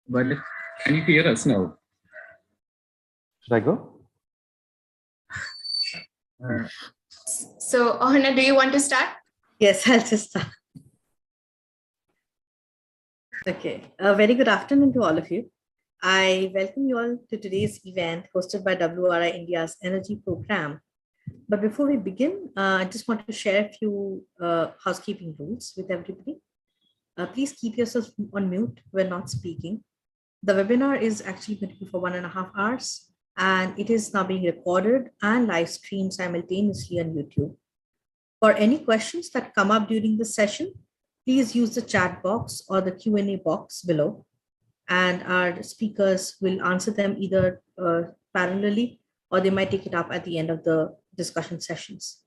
But can you hear us now? Should I go? So, Ohana, do you want to start? Yes, I'll just start. Okay, a very good afternoon to all of you. I welcome you all to today's event hosted by WRI India's Energy Program. But before we begin, I just want to share a few housekeeping rules with everybody. Please keep yourself on mute when not speaking. The webinar is actually going to be for 1.5 hours, and it is now being recorded and live streamed simultaneously on YouTube. For any questions that come up during the session, please use the chat box or the Q&A box below, and our speakers will answer them either parallelly or they might take it up at the end of the discussion sessions.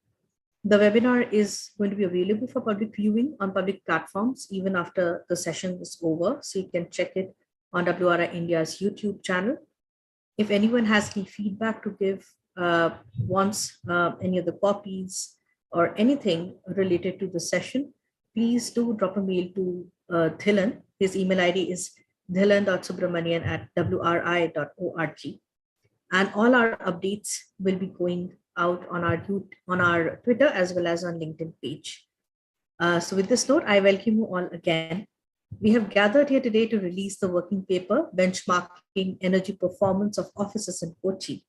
The webinar is going to be available for public viewing on public platforms even after the session is over, so you can check it on WRI India's YouTube channel. If anyone has any feedback to give, wants any of the copies or anything related to the session, please do drop a mail to Dhilan. His email ID is dhilan.subramanian@wri.org. And all our updates will be going out on our Twitter as well as on LinkedIn page. So with this note, I welcome you all again. We have gathered here today to release the working paper, Benchmarking Energy Performance of Offices in Kochi.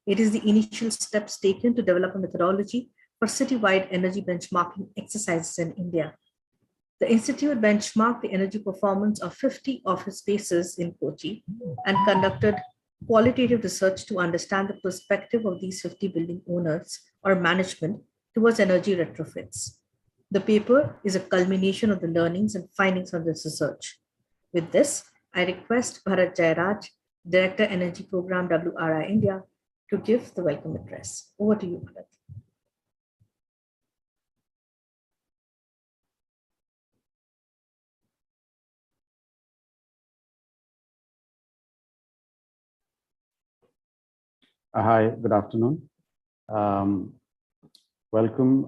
It is the initial steps taken to develop a methodology for citywide energy benchmarking exercises in India. The Institute benchmarked the energy performance of 50 office spaces in Kochi and conducted qualitative research to understand the perspective of these 50 building owners or management towards energy retrofits. The paper is a culmination of the learnings and findings of this research. With this, I request Bharat Jairaj, Director Energy Program WRI India, to give the welcome address. Over to you, Bharat. Hi, good afternoon. Welcome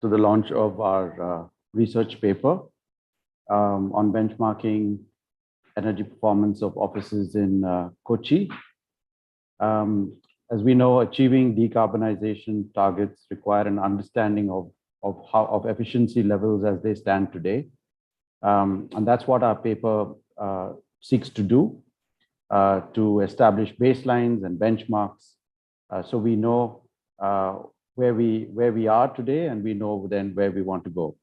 to the launch of our research paper on benchmarking energy performance of offices in Kochi. As we know, achieving decarbonization targets require an understanding of efficiency levels as they stand today. And that's what our paper seeks to do. To establish baselines and benchmarks, so we know where we are today, and we know then where we want to go.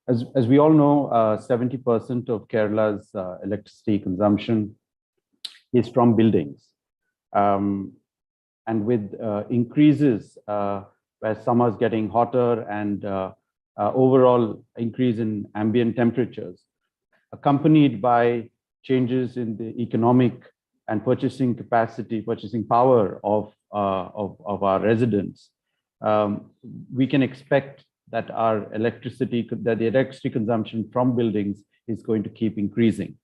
As we all know, 70% of Kerala's electricity consumption is from buildings, and with increases where summer's getting hotter and overall increase in ambient temperatures, accompanied by changes in the economic and purchasing capacity, purchasing power of our residents, we can expect that the electricity consumption from buildings is going to keep increasing.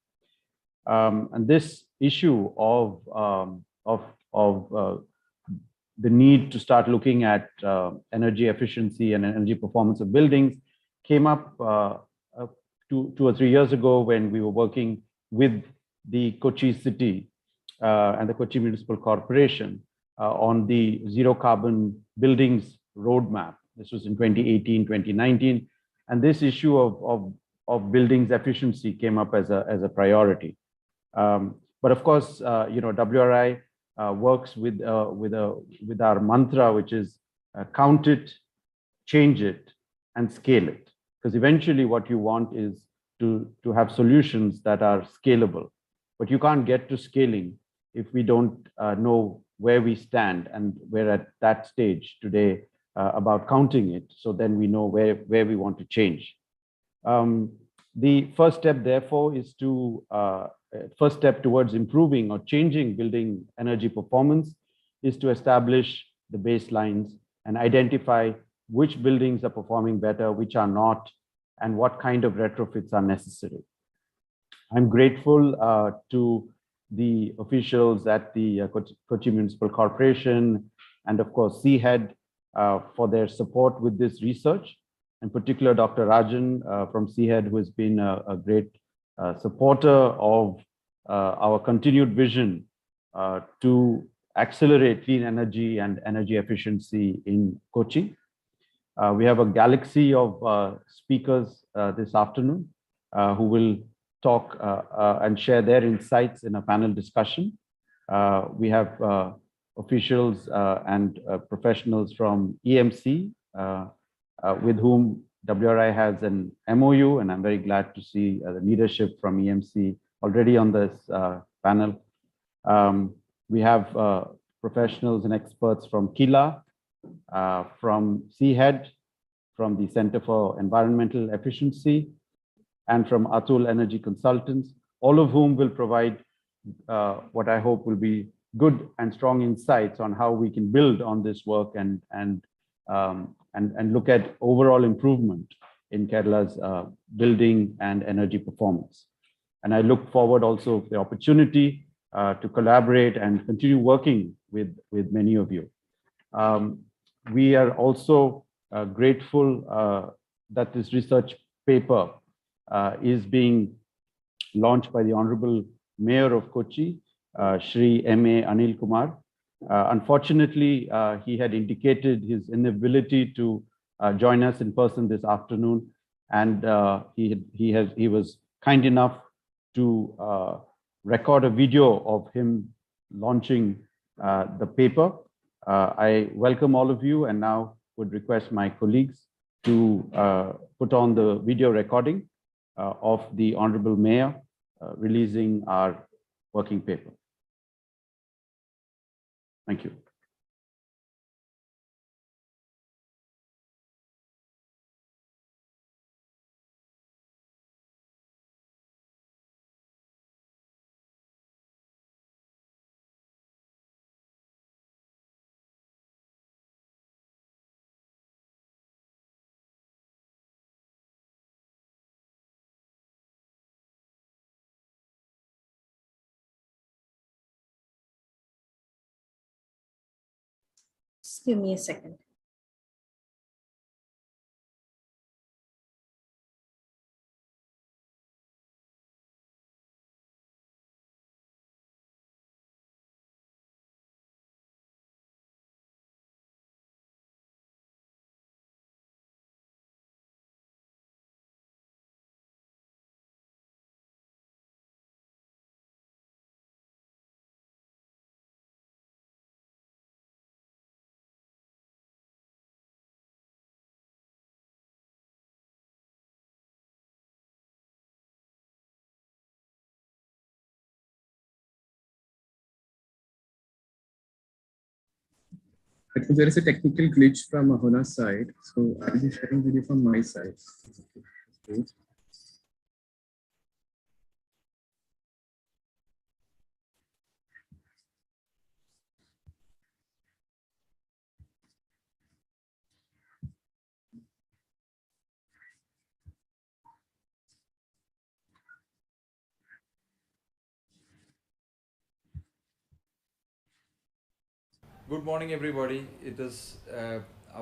And this issue of the need to start looking at energy efficiency and energy performance of buildings came up 2 or 3 years ago when we were working with the Kochi city and the Kochi Municipal Corporation on the zero carbon buildings roadmap. This was in 2018, 2019. And this issue of buildings efficiency came up as a priority. But of course, WRI works with our mantra, which is count it, change it, and scale it. Because eventually what you want is to have solutions that are scalable. But you can't get to scaling if we don't know where we stand, and we're at that stage today about counting it, so then we know where we want to change. The first step, therefore, is first step towards improving or changing building energy performance is to establish the baselines and identify which buildings are performing better, which are not, and what kind of retrofits are necessary. I'm grateful to the officials at the Kochi Municipal Corporation and of course CHED for their support with this research. In particular, Dr. Rajan from CHED, who has been a great supporter of our continued vision to accelerate clean energy and energy efficiency in Kochi. We have a galaxy of speakers this afternoon who will talk and share their insights in a panel discussion. We have officials and professionals from EMC with whom WRI has an MOU, and I'm very glad to see the leadership from EMC already on this panel. We have professionals and experts from Kila, from CHED, from the Center for Environmental Efficiency, and from Atul Energy Consultants, all of whom will provide what I hope will be good and strong insights on how we can build on this work and look at overall improvement in Kerala's building and energy performance. And I look forward also to the opportunity to collaborate and continue working with many of you. We are also grateful that this research paper is being launched by the Honorable Mayor of Kochi, Shri M.A. Anil Kumar. Unfortunately, he had indicated his inability to join us in person this afternoon, and he was kind enough to record a video of him launching the paper. I welcome all of you and now would request my colleagues to put on the video recording of the Honorable Mayor releasing our working paper. Thank you. Just give me a second. I think there is a technical glitch from Ahona's side, so I'll be sharing video from my side. Good morning, everybody. It is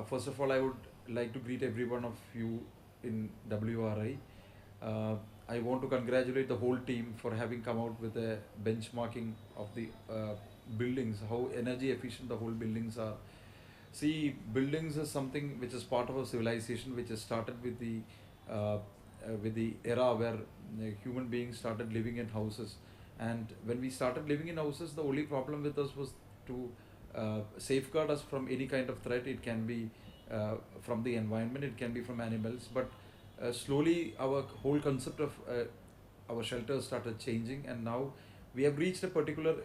first of all, I would like to greet every one of you in WRI. I want to congratulate the whole team for having come out with a benchmarking of the buildings, how energy efficient the whole buildings are. See, buildings is something which is part of a civilization which has started with the era where human beings started living in houses. And when we started living in houses, the only problem with us was to safeguard us from any kind of threat. It can be from the environment, it can be from animals, but slowly our whole concept of our shelters started changing, and now we have reached a particular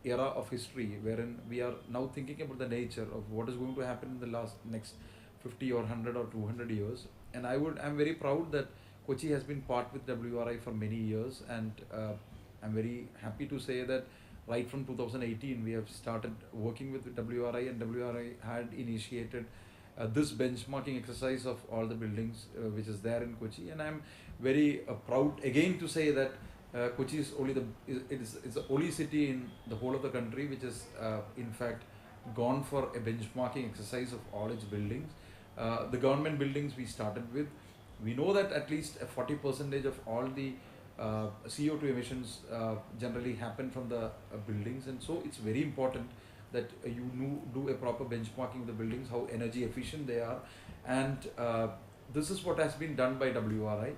era of history wherein we are now thinking about the nature of what is going to happen in the next 50 or 100 or 200 years. And I'm very proud that Kochi has been part with WRI for many years, and I'm very happy to say that right from 2018 we have started working with WRI, and WRI had initiated this benchmarking exercise of all the buildings which is there in Kochi. And I'm very proud again to say that Kochi is it's the only city in the whole of the country which is in fact gone for a benchmarking exercise of all its buildings. The government buildings we started with, we know that at least a 40% of all the CO2 emissions generally happen from the buildings, and so it's very important that you do a proper benchmarking of the buildings, how energy efficient they are, and this is what has been done by WRI.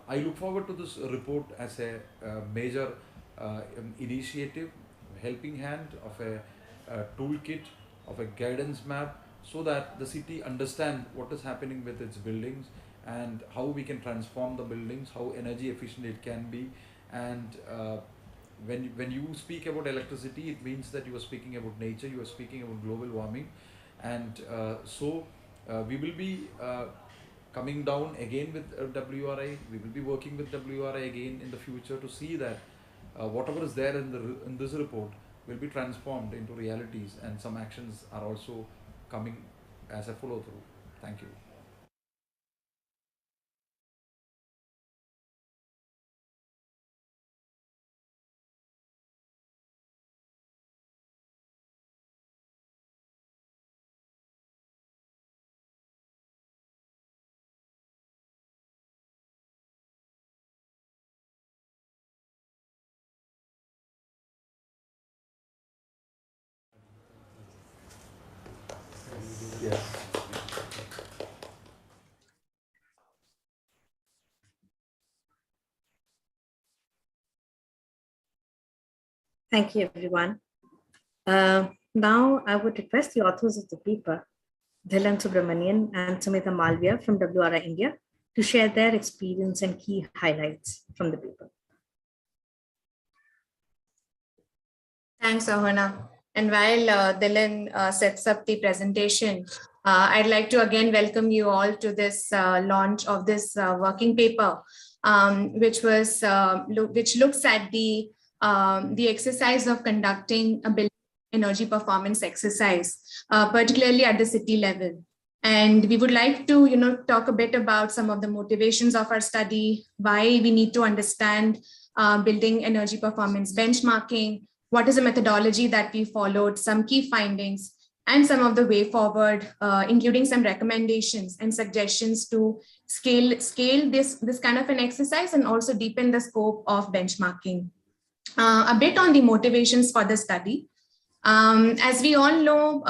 I look forward to this report as a major initiative, helping hand of a toolkit, of a guidance map, so that the city understand what is happening with its buildings and how we can transform the buildings, how energy efficient it can be. And when you speak about electricity, it means that you are speaking about nature, you are speaking about global warming. And so we will be coming down again with WRI. We will be working with WRI again in the future to see that whatever is there in this report will be transformed into realities, and some actions are also coming as a follow through. Thank you. Yes. Thank you, everyone. Now, I would request the authors of the paper, Dhilan Subramanian and Sumita Malviya from WRI India, to share their experience and key highlights from the paper. Thanks, Ahana. And while Dhilan sets up the presentation, I'd like to again welcome you all to this launch of this working paper, which looks at the exercise of conducting a building energy performance exercise, particularly at the city level. And we would like to, talk a bit about some of the motivations of our study, why we need to understand building energy performance benchmarking, what is the methodology that we followed, some key findings, and some of the way forward, including some recommendations and suggestions to scale this kind of an exercise and also deepen the scope of benchmarking. A bit on the motivations for the study. As we all know,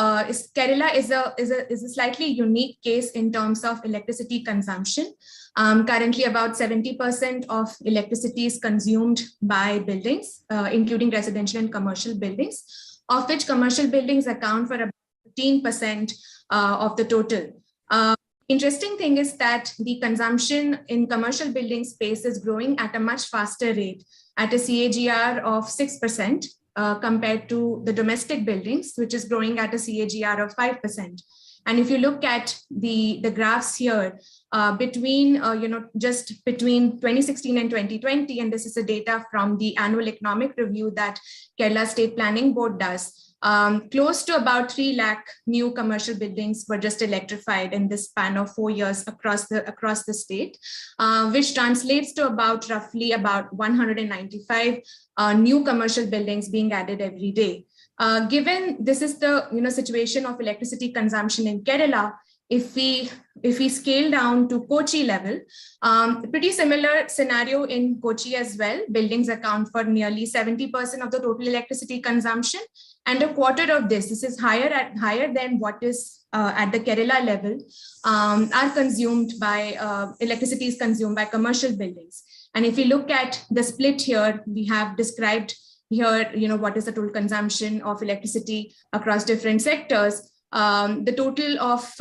Kerala is a slightly unique case in terms of electricity consumption. Currently, about 70% of electricity is consumed by buildings, including residential and commercial buildings, of which commercial buildings account for about 15% of the total. Interesting thing is that the consumption in commercial building space is growing at a much faster rate, at a CAGR of 6%, compared to the domestic buildings, which is growing at a CAGR of 5%. And if you look at the graphs here, just between 2016 and 2020, and this is the data from the annual economic review that Kerala State Planning Board does, close to about 3 lakh new commercial buildings were just electrified in this span of 4 years across the state, which translates to roughly about 195 new commercial buildings being added every day. Given this is the situation of electricity consumption in Kerala, if we scale down to Kochi level, pretty similar scenario in Kochi as well. Buildings account for nearly 70% of the total electricity consumption, and a quarter of this is higher than what is at the Kerala level, are consumed by electricity is consumed by commercial buildings. And if you look at the split here, we have described here, what is the total consumption of electricity across different sectors. The total of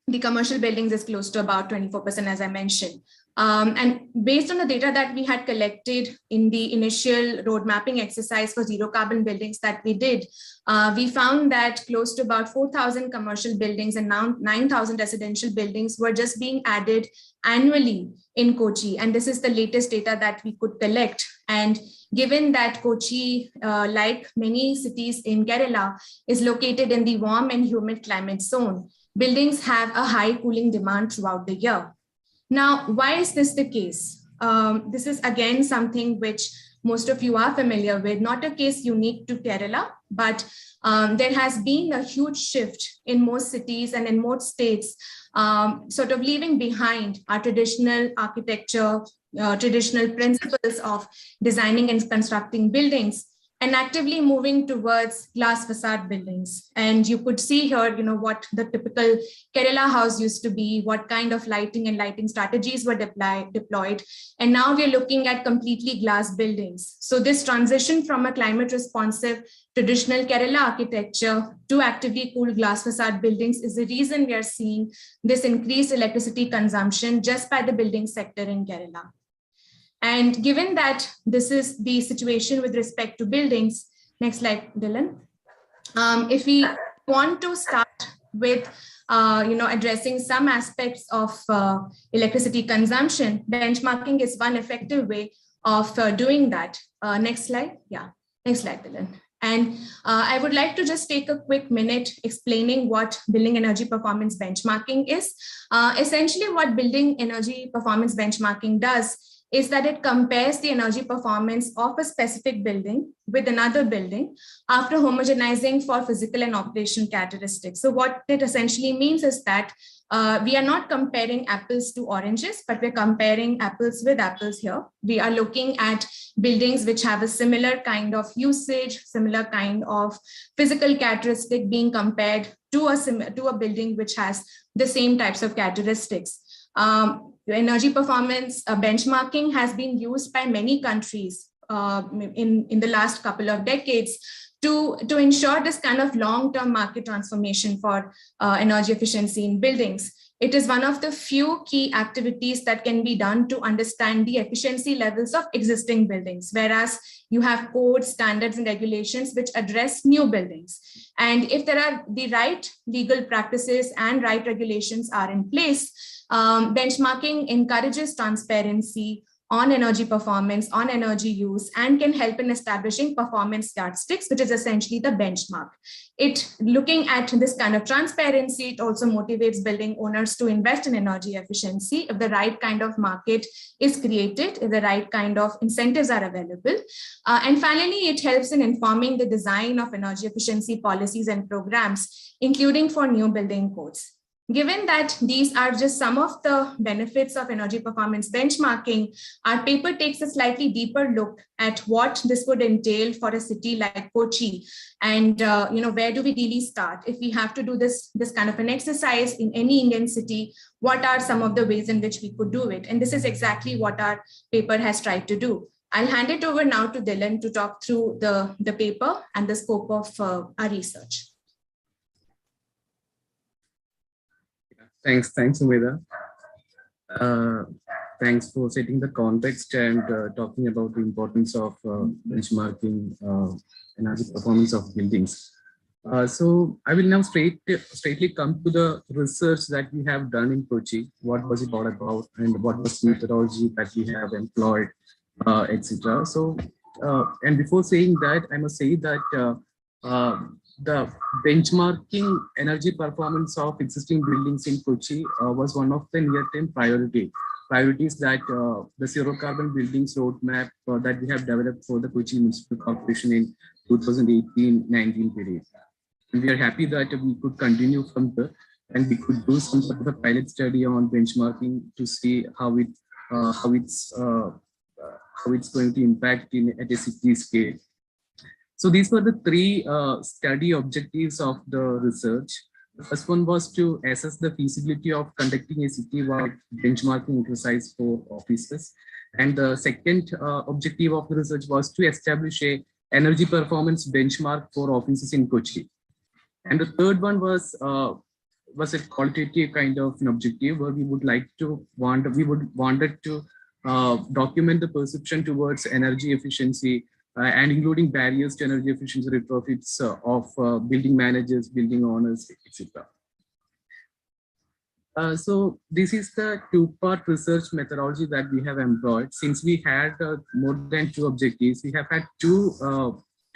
the commercial buildings is close to about 24%, as I mentioned. And based on the data that we had collected in the initial road mapping exercise for zero carbon buildings that we did, we found that close to about 4,000 commercial buildings and now 9,000 residential buildings were just being added annually in Kochi. And this is the latest data that we could collect. And given that Kochi, like many cities in Kerala, is located in the warm and humid climate zone, buildings have a high cooling demand throughout the year. Now, why is this the case? This is again something which most of you are familiar with, not a case unique to Kerala, but there has been a huge shift in most cities and in most states, sort of leaving behind our traditional architecture, traditional principles of designing and constructing buildings, and actively moving towards glass facade buildings. And you could see here, what the typical Kerala house used to be, what kind of lighting and lighting strategies were deployed. And now we're looking at completely glass buildings. So this transition from a climate responsive traditional Kerala architecture to actively cooled glass facade buildings is the reason we are seeing this increased electricity consumption just by the building sector in Kerala. And given that this is the situation with respect to buildings, next slide, Dylan. If we want to start with addressing some aspects of electricity consumption, benchmarking is one effective way of doing that. Next slide. Yeah, next slide, Dylan. And I would like to just take a quick minute explaining what building energy performance benchmarking is. Essentially, what building energy performance benchmarking does is that it compares the energy performance of a specific building with another building after homogenizing for physical and operational characteristics. So what it essentially means is that we are not comparing apples to oranges, but we're comparing apples with apples here. We are looking at buildings which have a similar kind of usage, similar kind of physical characteristic being compared to a building which has the same types of characteristics. Energy performance benchmarking has been used by many countries in the last couple of decades to ensure this kind of long-term market transformation for energy efficiency in buildings. It is one of the few key activities that can be done to understand the efficiency levels of existing buildings, whereas you have codes, standards, and regulations which address new buildings. And if there are the right legal practices and right regulations are in place, benchmarking encourages transparency on energy performance, on energy use, and can help in establishing performance yardsticks, which is essentially the benchmark. Looking at this kind of transparency, it also motivates building owners to invest in energy efficiency if the right kind of market is created, if the right kind of incentives are available. And finally, it helps in informing the design of energy efficiency policies and programs, including for new building codes. Given that these are just some of the benefits of energy performance benchmarking, our paper takes a slightly deeper look at what this would entail for a city like Kochi. And where do we really start? If we have to do this kind of an exercise in any Indian city, what are some of the ways in which we could do it? And this is exactly what our paper has tried to do. I'll hand it over now to Dylan to talk through the paper and the scope of our research. Thanks, Umeda. Thanks for setting the context and talking about the importance of benchmarking energy performance of buildings. So I will now straightly come to the research that we have done in Kochi. What was it all about, and what was the methodology that we have employed, etc. So, and before saying that, I must say that the benchmarking energy performance of existing buildings in Kochi was one of the near-term priorities that the zero carbon buildings roadmap that we have developed for the Kochi Municipal Corporation in 2018-19 period. And we are happy that we could continue from there, and we could do some sort of a pilot study on benchmarking to see how it's going to impact at a city scale. So these were the three study objectives of the research. The first one was to assess the feasibility of conducting a citywide benchmarking exercise for offices. And the second objective of the research was to establish a energy performance benchmark for offices in Kochi. And the third one was a qualitative kind of an objective where we wanted to document the perception towards energy efficiency and including barriers to energy efficiency retrofits of building managers, building owners, etc. So this is the two-part research methodology that we have employed. Since we had more than two objectives, we have had two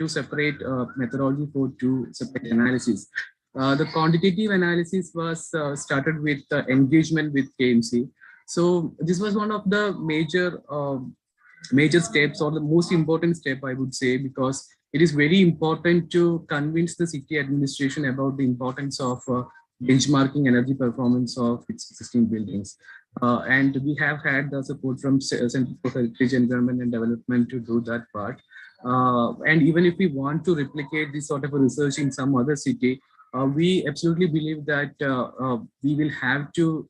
separate methodology for two separate analyses. The quantitative analysis was started with engagement with KMC. So this was one of the major major steps, or the most important step, I would say, because it is very important to convince the city administration about the importance of benchmarking energy performance of its existing buildings. And we have had the support from Center for Heritage, Environment and Development to do that part. And even if we want to replicate this sort of a research in some other city, we absolutely believe that we will have to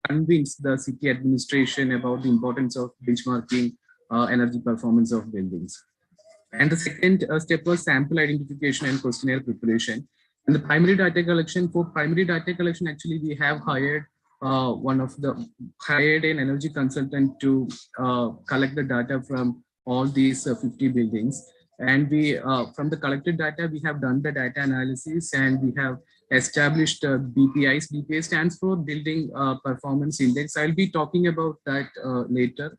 convince the city administration about the importance of benchmarking energy performance of buildings. And the second step was sample identification and questionnaire preparation. And the primary data collection, for primary data collection, actually we have hired hired an energy consultant to collect the data from all these 50 buildings. And we, from the collected data, we have done the data analysis and we have established BPIs. BPI stands for Building Performance Index. I'll be talking about that later.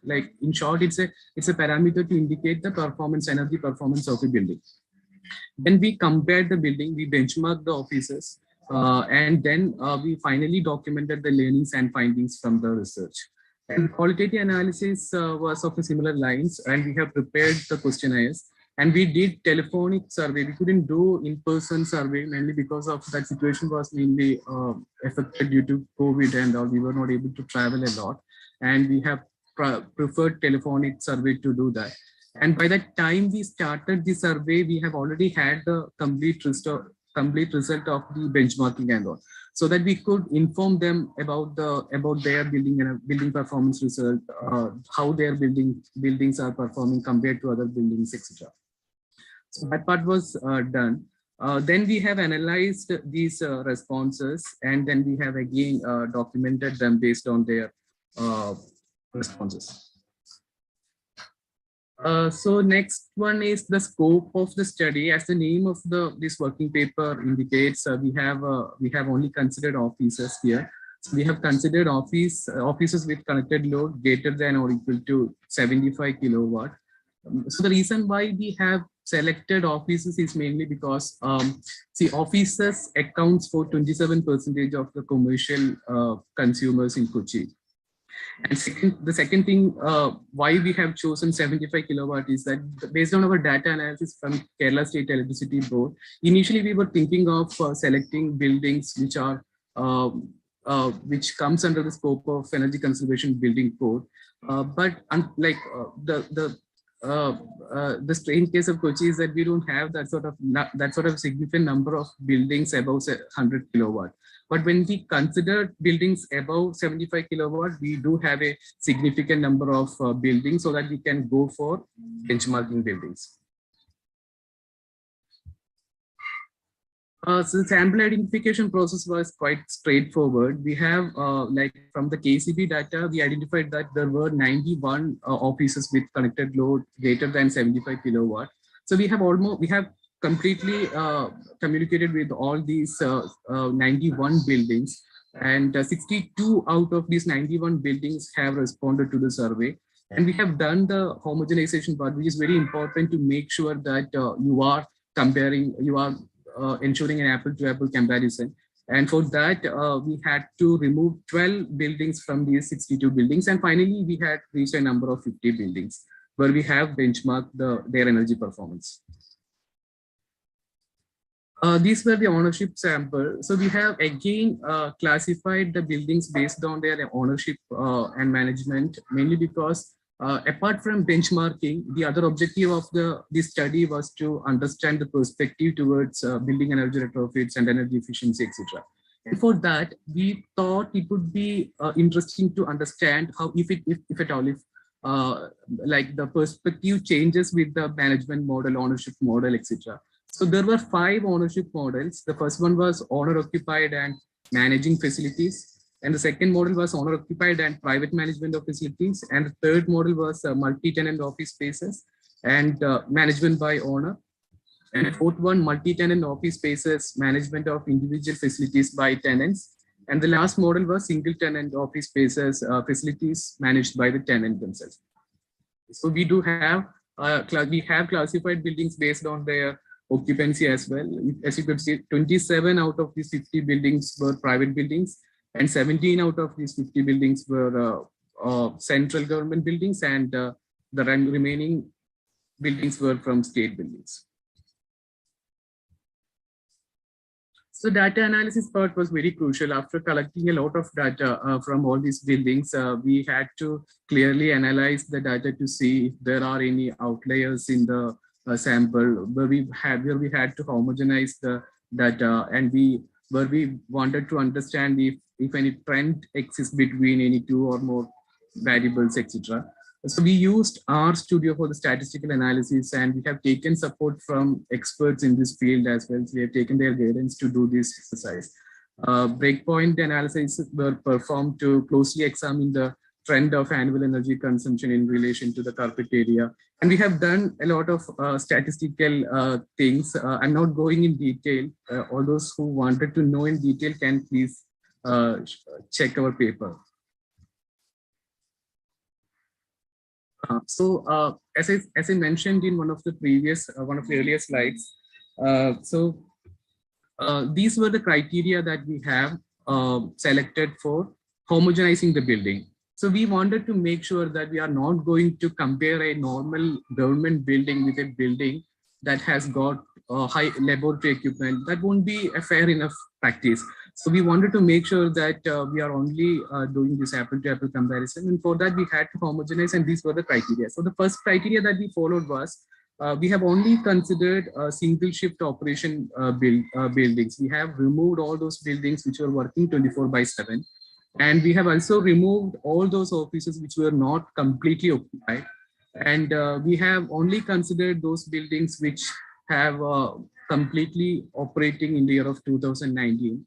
Like in short, it's a parameter to indicate the performance, energy performance of a building. When we compared the building, we benchmarked the offices, and then we finally documented the learnings and findings from the research. And qualitative analysis was of a similar lines, and we have prepared the questionnaires. And we did telephonic survey. We couldn't do in-person survey mainly because of that situation was mainly affected due to COVID and all. We were not able to travel a lot. And we have preferred telephonic survey to do that. And by the time we started the survey, we have already had the complete result of the benchmarking and all, so that we could inform them about their building and building performance result, how their buildings are performing compared to other buildings, etc. So that part was done. Then we have analyzed these responses, and then we have again documented them based on their responses. So next one is the scope of the study. As the name of this working paper indicates, we have only considered offices here. So we have considered offices with connected load greater than or equal to 75 kilowatt. So the reason why we have selected offices is mainly because see, offices accounts for 27% of the commercial consumers in Kochi. And the second thing why we have chosen 75 kilowatt is that based on our data analysis from Kerala State Electricity Board, initially we were thinking of selecting buildings which are which comes under the scope of Energy Conservation Building Code, but unlike the strange case of Kochi is that we don't have that sort of significant number of buildings above 100 kilowatt. But when we consider buildings above 75 kilowatt, we do have a significant number of buildings so that we can go for benchmarking buildings. So the sample identification process was quite straightforward. We have, like from the KCB data, we identified that there were 91 offices with connected load greater than 75 kilowatt. So we have completely communicated with all these 91 buildings, and 62 out of these 91 buildings have responded to the survey. And we have done the homogenization part, which is very important to make sure that you are ensuring an apple-to-apple comparison. And for that, we had to remove 12 buildings from these 62 buildings. And finally, we had reached a number of 50 buildings where we have benchmarked their energy performance. These were the ownership sample. So we have again classified the buildings based on their ownership and management, mainly because apart from benchmarking, the other objective of this study was to understand the perspective towards building energy retrofits and energy efficiency, etc. And for that, we thought it would be interesting to understand how, if at all, like the perspective changes with the management model, ownership model, etc. So there were 5 ownership models. The first one was owner-occupied and managing facilities. And the second model was owner-occupied and private management of facilities. And the third model was multi-tenant office spaces and management by owner. And the fourth one, multi-tenant office spaces, management of individual facilities by tenants. And the last model was single-tenant office spaces, facilities managed by the tenant themselves. So we do have, we have classified buildings based on their occupancy as well. As you could see, 27 out of these 50 buildings were private buildings, and 17 out of these 50 buildings were central government buildings, and the remaining buildings were from state buildings. So data analysis part was very crucial. After collecting a lot of data from all these buildings, we had to clearly analyze the data to see if there are any outliers in the sample, where we had to homogenize the data, and where we wanted to understand if any trend exists between any two or more variables, etc. So we used R Studio for the statistical analysis, and we have taken support from experts in this field as well. So we have taken their guidance to do this exercise. Breakpoint analysis were performed to closely examine the trend of annual energy consumption in relation to the carpet area. And we have done a lot of statistical things. I'm not going in detail. All those who wanted to know in detail can please check our paper. As I mentioned in one of the earlier slides, these were the criteria that we have selected for homogenizing the building. So we wanted to make sure that we are not going to compare a normal government building with a building that has got high laboratory equipment. That won't be a fair enough practice. So we wanted to make sure that we are only doing this apple-to-apple comparison. And for that, we had to homogenize, and these were the criteria. So the first criteria that we followed was, we have only considered single shift operation buildings. We have removed all those buildings which were working 24/7. And we have also removed all those offices which were not completely occupied. And we have only considered those buildings which have completely operating in the year of 2019.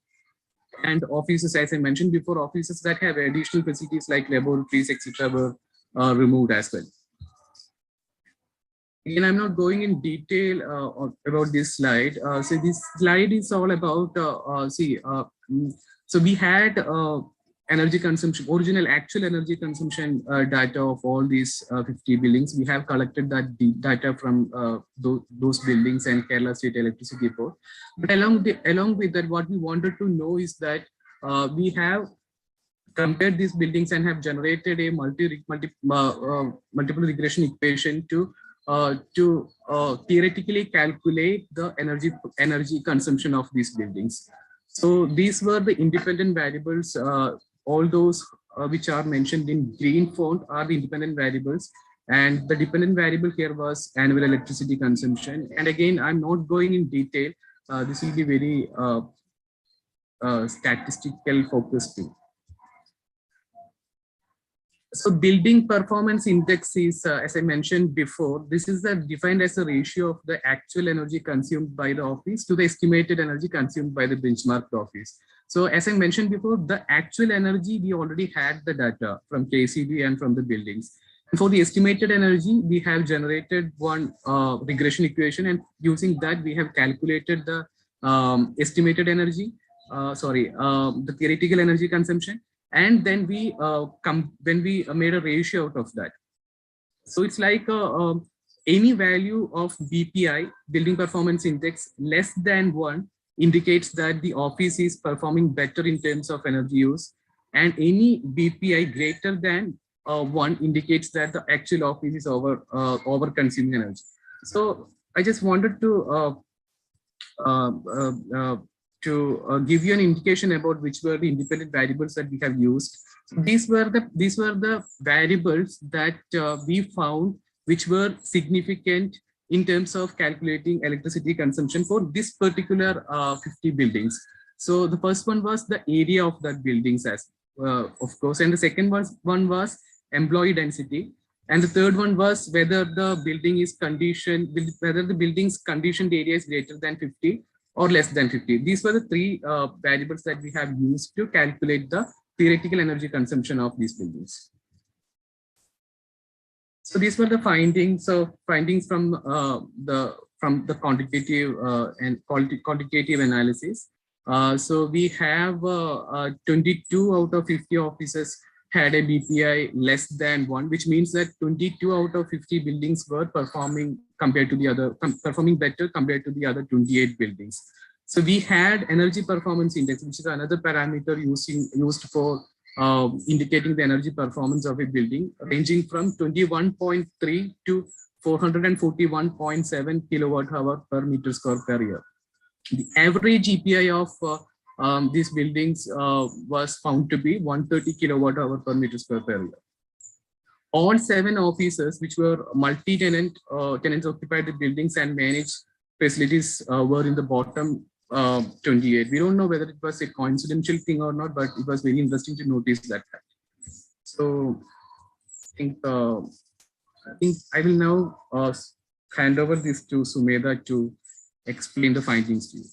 And offices, as I mentioned before, offices that have additional facilities like laboratories, etc., were removed as well. Again, I'm not going in detail about this slide. So this slide is all about, so we had energy consumption, original actual energy consumption data of all these 50 buildings. We have collected that data from those buildings and Kerala State Electricity Board. But along with that, what we wanted to know is that we have compared these buildings and have generated a multiple regression equation to theoretically calculate the energy consumption of these buildings. So these were the independent variables. All those which are mentioned in green font are the independent variables, and the dependent variable here was annual electricity consumption. And again, I'm not going in detail. This will be very statistical focused too. So building performance index is, as I mentioned before, this is defined as a ratio of the actual energy consumed by the office to the estimated energy consumed by the benchmarked office. So as I mentioned before, the actual energy, we already had the data from KCB and from the buildings. And for the estimated energy, we have generated one regression equation, and using that, we have calculated the estimated energy, the theoretical energy consumption. And then we made a ratio out of that. So it's like any value of BPI, building performance index, less than 1 indicates that the office is performing better in terms of energy use, and any BPI greater than 1 indicates that the actual office is over consuming energy. So I just wanted to give you an indication about which were the independent variables that we have used. These were the variables that we found which were significant in terms of calculating electricity consumption for this particular 50 buildings. So the first one was the area of that buildings, of course, and the second one was employee density, and the third one was whether the building is conditioned, whether the building's conditioned area is greater than 50 or less than 50. These were the 3 variables that we have used to calculate the theoretical energy consumption of these buildings. So these were the findings. So findings from the quantitative and quantitative analysis. So we have 22 out of 50 offices had a BPI less than 1, which means that 22 out of 50 buildings were performing better compared to the other 28 buildings. So we had energy performance index, which is another parameter used for indicating the energy performance of a building ranging from 21.3 to 441.7 kilowatt hour per meter square per year. The average EPI of these buildings was found to be 130 kilowatt hour per meter square per year. All 7 offices, which were multi-tenant, tenants occupied the buildings and managed facilities were in the bottom 28. We don't know whether it was a coincidental thing or not, but it was very interesting to notice that fact. So I think I will now hand over this to Sumedha to explain the findings to you.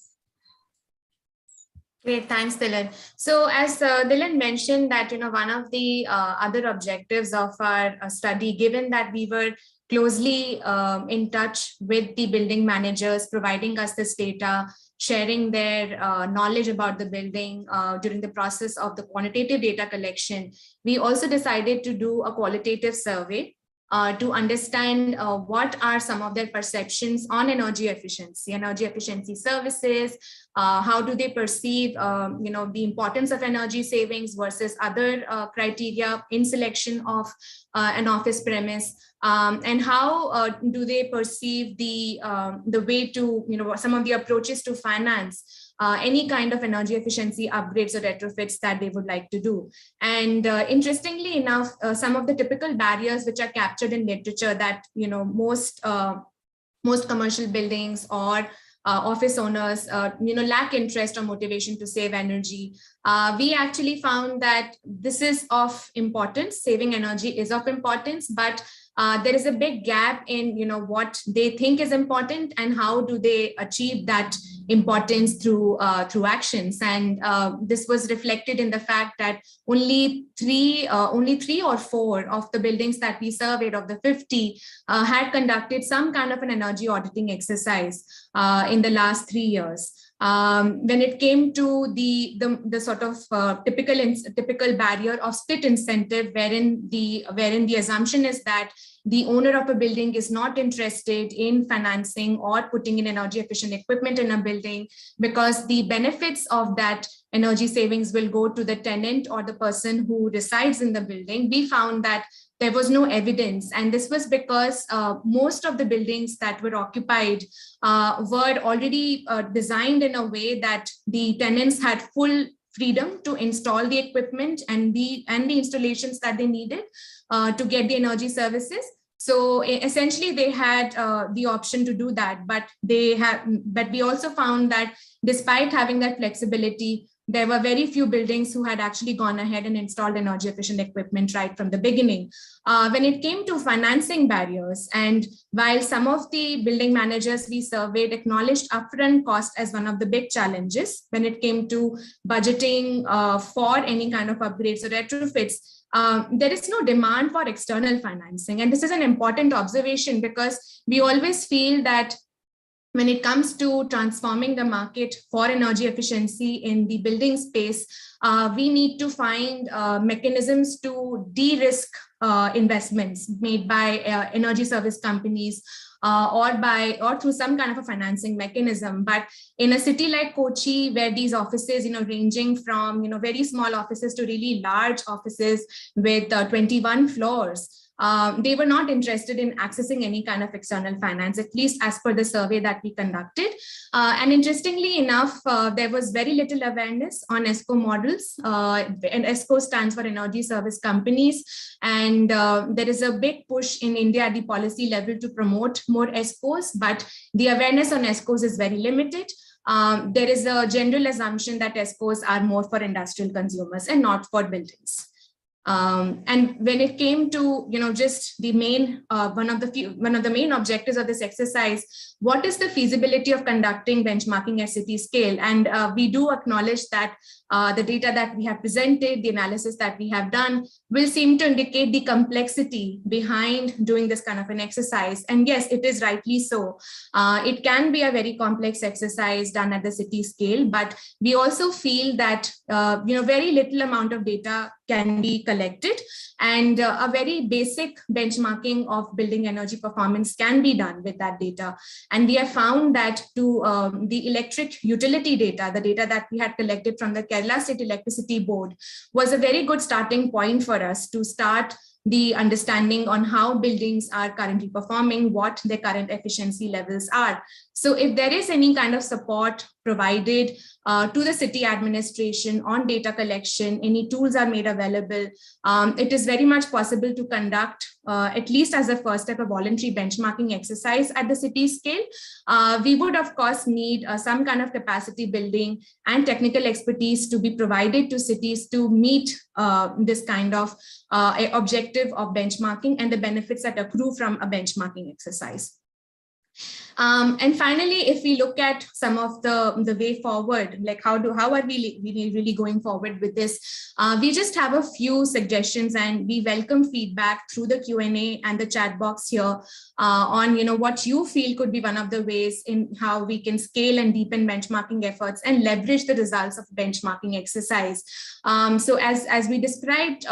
Great, thanks, Dylan. So as Dylan mentioned that, one of the other objectives of our study, given that we were closely in touch with the building managers, providing us this data, sharing their knowledge about the building during the process of the quantitative data collection, we also decided to do a qualitative survey to understand what are some of their perceptions on energy efficiency services, how do they perceive, the importance of energy savings versus other criteria in selection of an office premise, and how do they perceive the way to, some of the approaches to finance any kind of energy efficiency upgrades or retrofits that they would like to do. And interestingly enough, some of the typical barriers which are captured in literature that, most commercial buildings or office owners, lack interest or motivation to save energy. We actually found that this is of importance. Saving energy is of importance, but there is a big gap in, what they think is important and how do they achieve that importance through actions. And this was reflected in the fact that only three or four of the buildings that we surveyed of the 50 had conducted some kind of an energy auditing exercise in the last 3 years. When it came to the sort of typical barrier of split incentive, wherein the assumption is that the owner of a building is not interested in financing or putting in energy efficient equipment in a building because the benefits of that energy savings will go to the tenant or the person who resides in the building. We found that there was no evidence. And this was because most of the buildings that were occupied were already designed in a way that the tenants had full freedom to install the equipment and the installations that they needed to get the energy services. So essentially they had the option to do that, but we also found that despite having that flexibility, there were very few buildings who had actually gone ahead and installed energy efficient equipment right from the beginning. When it came to financing barriers, and while some of the building managers we surveyed acknowledged upfront cost as one of the big challenges when it came to budgeting for any kind of upgrades or retrofits, there is no demand for external financing. And this is an important observation because we always feel that when it comes to transforming the market for energy efficiency in the building space, we need to find mechanisms to de-risk investments made by energy service companies or through some kind of a financing mechanism. But in a city like Kochi, where these offices, ranging from very small offices to really large offices with 21 floors, they were not interested in accessing any kind of external finance, at least as per the survey that we conducted. And interestingly enough, there was very little awareness on ESCO models, and ESCO stands for Energy Service Companies. And there is a big push in India at the policy level to promote more ESCOs, but the awareness on ESCOs is very limited. There is a general assumption that ESCOs are more for industrial consumers and not for buildings. And when it came to, just the main, one of the main objectives of this exercise, what is the feasibility of conducting benchmarking at city scale? And we do acknowledge that the data that we have presented, the analysis that we have done will seem to indicate the complexity behind doing this kind of an exercise. And yes, it is rightly so. It can be a very complex exercise done at the city scale, but we also feel that very little amount of data can be collected, and a very basic benchmarking of building energy performance can be done with that data. And we have found that to the electric utility data, the data that we had collected from the Kerala State Electricity Board, was a very good starting point for us to start the understanding on how buildings are currently performing, what their current efficiency levels are. So if there is any kind of support provided to the city administration on data collection, any tools are made available, it is very much possible to conduct, at least as a first step, a voluntary benchmarking exercise at the city scale. We would, of course, need some kind of capacity building and technical expertise to be provided to cities to meet this kind of objective of benchmarking and the benefits that accrue from a benchmarking exercise. And finally, if we look at some of the way forward, like how are we really going forward with this? We just have a few suggestions, and we welcome feedback through the Q&A and the chat box here on what you feel could be one of the ways in how we can scale and deepen benchmarking efforts and leverage the results of benchmarking exercise. So as we described,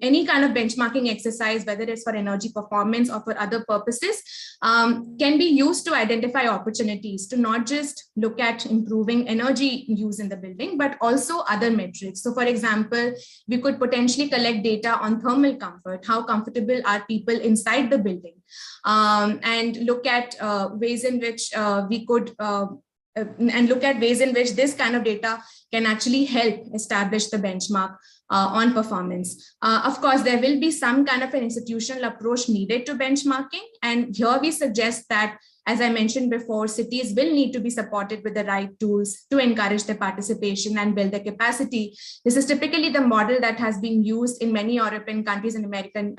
any kind of benchmarking exercise, whether it's for energy performance or for other purposes, can be used to identify opportunities to not just look at improving energy use in the building, but also other metrics. So for example, we could potentially collect data on thermal comfort, how comfortable are people inside the building, and look at ways in which this kind of data can actually help establish the benchmark on performance. Of course, there will be some kind of an institutional approach needed to benchmarking. And here we suggest that, as I mentioned before, cities will need to be supported with the right tools to encourage their participation and build their capacity. This is typically the model that has been used in many European countries and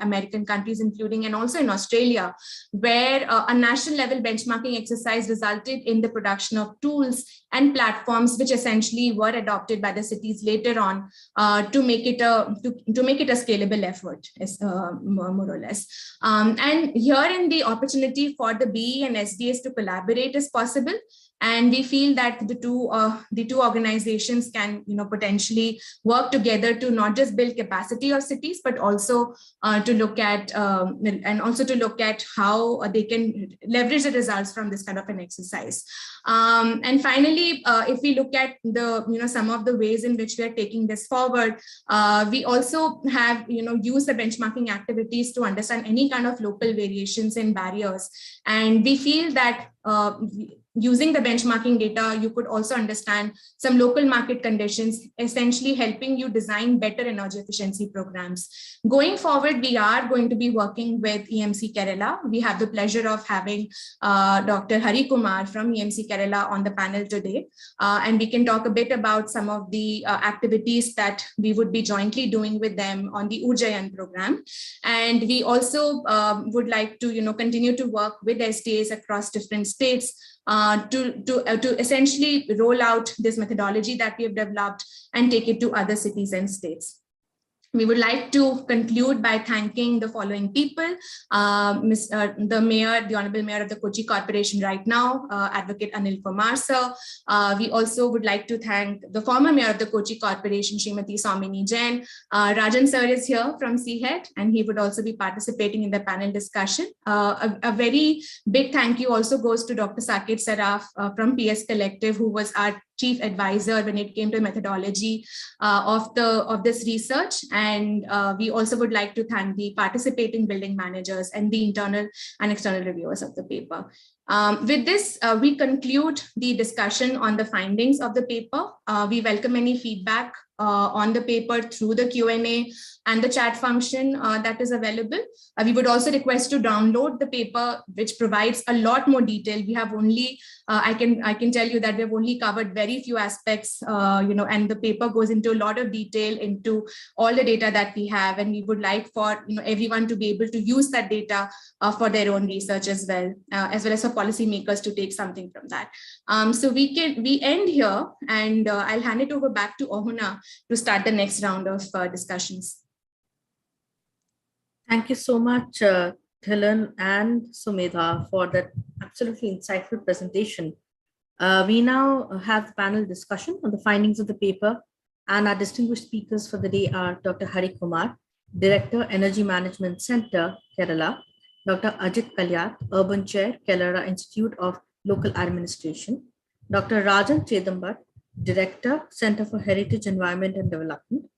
American countries, including and also in Australia, where a national level benchmarking exercise resulted in the production of tools and platforms, which essentially were adopted by the cities later on to make it a scalable effort, more or less. And herein the opportunity for the BE and SDS to collaborate is possible. And we feel that the two organizations can potentially work together to not just build capacity of cities, but also to look at how they can leverage the results from this kind of an exercise. And finally, if we look at some of the ways in which we are taking this forward, we also have used the benchmarking activities to understand any kind of local variations and barriers. And we feel that using the benchmarking data, you could also understand some local market conditions, essentially helping you design better energy efficiency programs. Going forward, we are going to be working with EMC Kerala. We have the pleasure of having Dr. Hari Kumar from EMC Kerala on the panel today. And we can talk a bit about some of the activities that we would be jointly doing with them on the Urjayan program. And we also would like to continue to work with SDAs across different states to essentially roll out this methodology that we have developed and take it to other cities and states. We would like to conclude by thanking the following people: the Honorable Mayor of the Kochi Corporation right now, Advocate Anil Kumar sir. We also would like to thank the former Mayor of the Kochi Corporation, Srimati Somini Jain. Rajan sir is here from CHED, and he would also be participating in the panel discussion. A very big thank you also goes to Dr. Saket Saraf from PS Collective, who was our chief advisor when it came to methodology of this research. And we also would like to thank the participating building managers and the internal and external reviewers of the paper. With this, we conclude the discussion on the findings of the paper. We welcome any feedback on the paper through the Q&A and the chat function that is available. We would also request to download the paper, which provides a lot more detail. We have only, I can tell you that we've only covered very few aspects, and the paper goes into a lot of detail into all the data that we have. And we would like for everyone to be able to use that data for their own research as well as for policymakers to take something from that. So we end here, and I'll hand it over back to Ohuna to start the next round of discussions. Thank you so much, Dhilan and Sumedha, for that absolutely insightful presentation. We now have the panel discussion on the findings of the paper, and our distinguished speakers for the day are Dr. Hari Kumar, Director, Energy Management Center, Kerala; Dr. Ajit Kalyat, Urban Chair, Kerala Institute of Local Administration; Dr. Rajan Chedambar, Director, Center for Heritage, Environment and Development;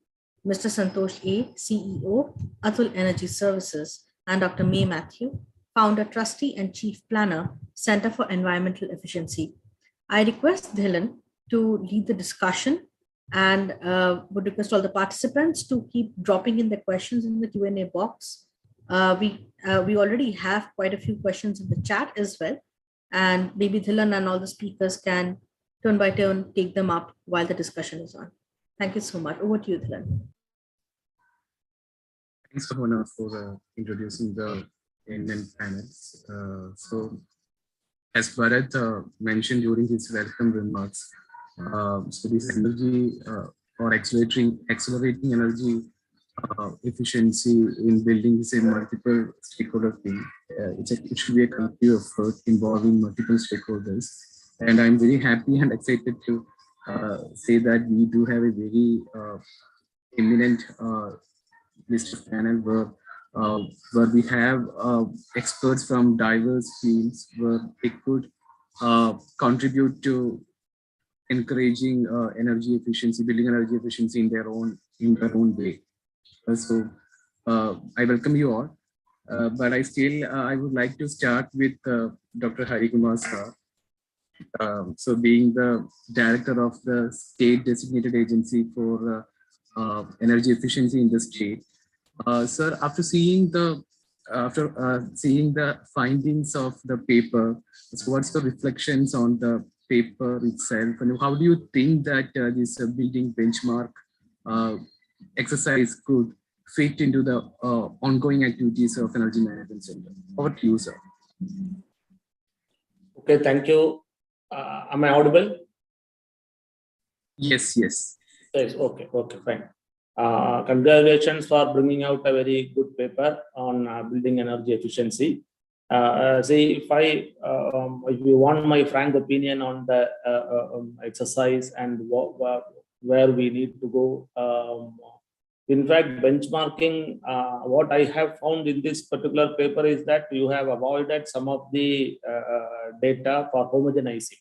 Mr. Santosh A., CEO, Atul Energy Services; and Dr. May Matthew, Founder, Trustee, and Chief Planner, Center for Environmental Efficiency. I request Dhilan to lead the discussion and would request all the participants to keep dropping in the questions in the Q&A box. We already have quite a few questions in the chat as well, and maybe Dhilan and all the speakers can turn by turn take them up while the discussion is on. Thank you so much. Over to you, Dhilan. Thanks, Mona, for introducing the Indian panels. So, as Bharat mentioned during his welcome remarks, so this energy or accelerating energy efficiency in buildings in multiple stakeholder team. It should be a collective effort involving multiple stakeholders. And I'm very happy and excited to say that we do have a very eminent list of panel where we have experts from diverse fields where they could contribute to encouraging energy efficiency, building energy efficiency in their own way. So I welcome you all, but I would like to start with Dr. Hari Kumar sir. So being the director of the state designated agency for energy efficiency in the state, sir, after seeing the findings of the paper, so what's the reflections on the paper itself, and how do you think that this building benchmark exercise could fit into the ongoing activities of Energy Management Center? Over to you, sir. Okay, thank you. Am I audible? Yes, yes. Yes, okay, fine. Congratulations for bringing out a very good paper on building energy efficiency. See, if you want my frank opinion on the exercise and where we need to go, in fact, benchmarking, what I have found in this particular paper is that you have avoided some of the data for homogenizing.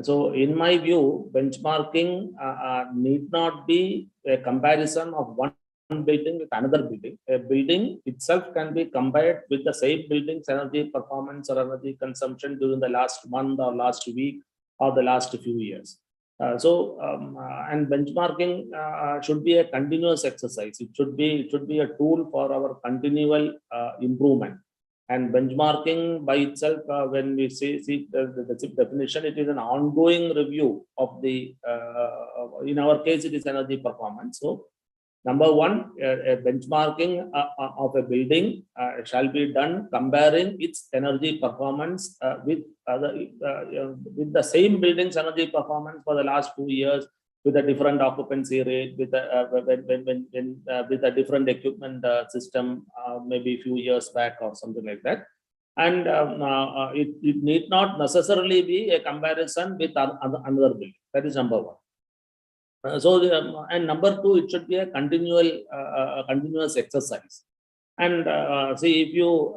So in my view, benchmarking need not be a comparison of one building with another building. A building itself can be compared with the same building's energy performance or energy consumption during the last month or last week or the last few years. And benchmarking should be a continuous exercise. It should be a tool for our continual improvement. And benchmarking by itself, when we see the definition, it is an ongoing review of the, in our case, it is energy performance. So, number one, a benchmarking of a building shall be done comparing its energy performance with the same building's energy performance for the last 2 years, with a different occupancy rate, with a different equipment system, maybe a few years back or something like that. And it need not necessarily be a comparison with another building. That is number one. And number two, it should be a continuous exercise. And see, if you,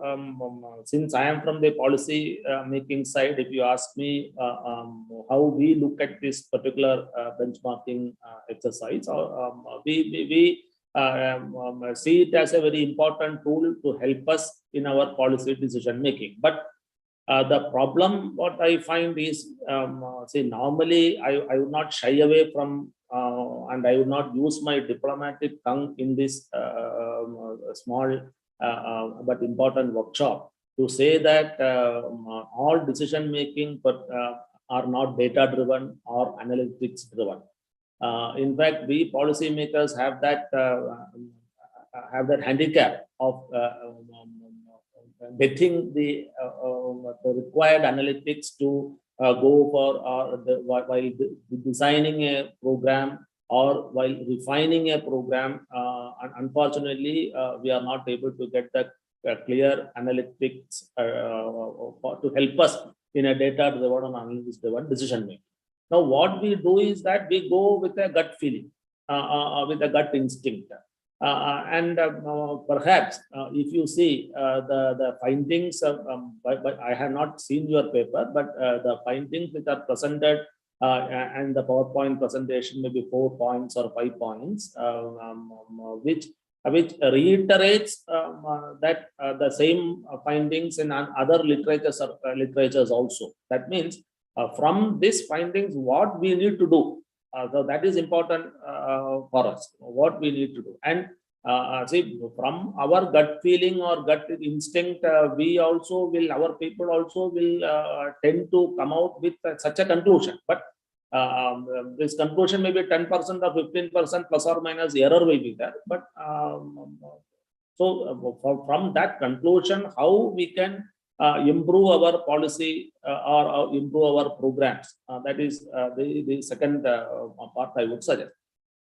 since I am from the policy making side, if you ask me how we look at this particular benchmarking exercise, we see it as a very important tool to help us in our policy decision making. But the problem, what I find is, see, normally I would not shy away from and I would not use my diplomatic tongue in this small but important workshop to say that all decision making are not data driven or analytics driven. In fact, we policymakers have that handicap of getting the required analytics to go for while designing a program or while refining a program, and unfortunately, we are not able to get the clear analytics to help us in a data-driven and analysis-driven decision making. Now, what we do is that we go with a gut feeling, with a gut instinct. Perhaps if you see the findings, but I have not seen your paper, but the findings which are presented and the PowerPoint presentation, maybe 4 points or 5 points, which reiterates that the same findings in other literatures also. That means from these findings, what we need to do. So that is important for us, what we need to do. And see, from our gut feeling or gut instinct, we also will, our people also will tend to come out with such a conclusion. But this conclusion may be 10% or 15% plus or minus error will be there. But from that conclusion, how we can improve our policy or improve our programs. That is the second part I would suggest.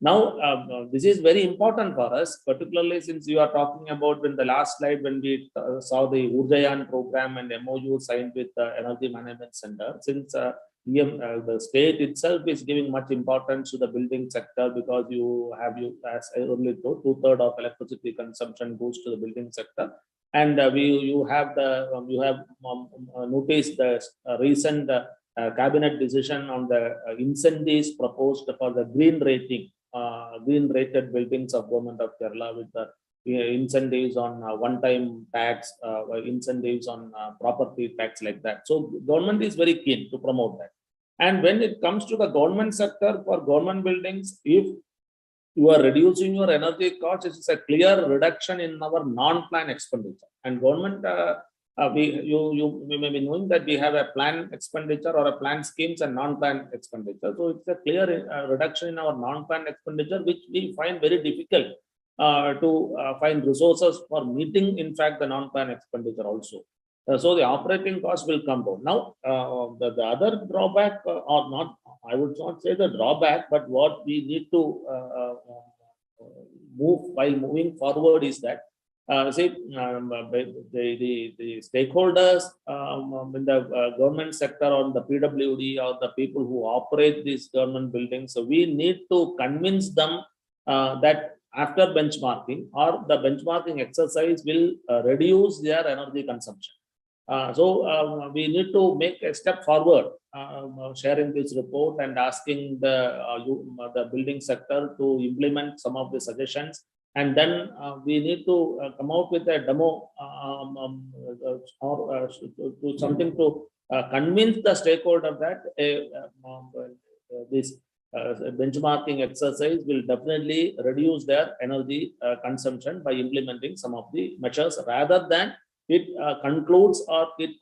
Now, this is very important for us, particularly since you are talking about in the last slide when we saw the Urjayan program and MOU signed with the Energy Management Center. Since the state itself is giving much importance to the building sector, because as I earlier told, 2/3 of electricity consumption goes to the building sector. And you have noticed the recent cabinet decision on the incentives proposed for the green rated buildings of Government of Kerala, with the incentives on one-time tax, incentives on property tax, like that. So government is very keen to promote that. And when it comes to the government sector, for government buildings, if you are reducing your energy cost, it's a clear reduction in our non-plan expenditure. And government, you may be knowing that we have a plan expenditure or a plan schemes and non-plan expenditure. So it's a clear reduction in our non-plan expenditure, which we find very difficult to find resources for meeting, in fact, the non-plan expenditure also. So the operating cost will come down. Now, the other drawback, or not, I would not say the drawback, but what we need to while moving forward is that, the stakeholders in the government sector, or the PWD, or the people who operate these government buildings, so we need to convince them that after benchmarking, or the benchmarking exercise will reduce their energy consumption. So we need to make a step forward, sharing this report and asking the building sector to implement some of the suggestions. And then we need to come out with a demo or something to convince the stakeholder that this benchmarking exercise will definitely reduce their energy consumption by implementing some of the measures, rather than it concludes or it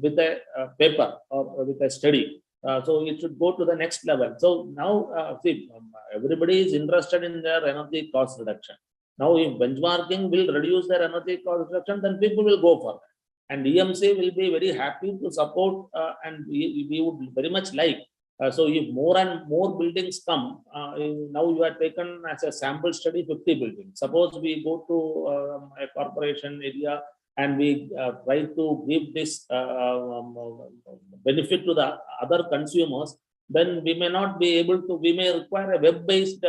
with a paper or with a study. So it should go to the next level. So now, see, everybody is interested in their energy cost reduction. Now, if benchmarking will reduce their energy cost reduction, then people will go for that. And EMC will be very happy to support, and we would very much like. So if more and more buildings come, now you are taken as a sample study 50 buildings. Suppose we go to a corporation area and we try to give this benefit to the other consumers, then we may not be able to, we may require a web-based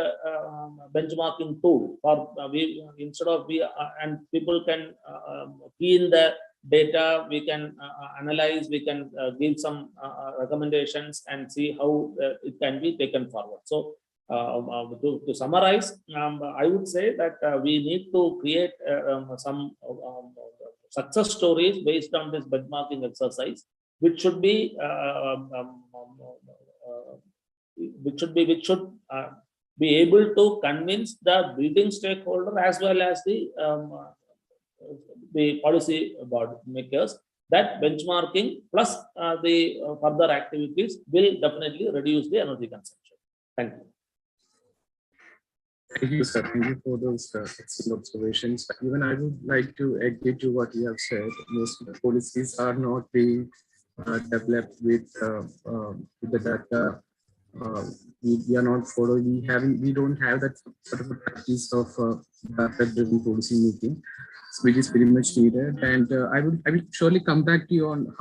benchmarking tool, or instead of and people can key in the data, we can analyze, we can give some recommendations and see how it can be taken forward. So to summarize, I would say that we need to create some success stories based on this benchmarking exercise, which should be able to convince the building stakeholder as well as the policy board makers that benchmarking plus the further activities will definitely reduce the energy consumption. Thank you. Thank you, sir. Thank you for those excellent observations. Even I would like to agree to what you have said. Most of the policies are not being developed with the data uh, we are not following, we don't have that sort of a practice of data-driven policy making, which is very much needed. And I will surely come back to you on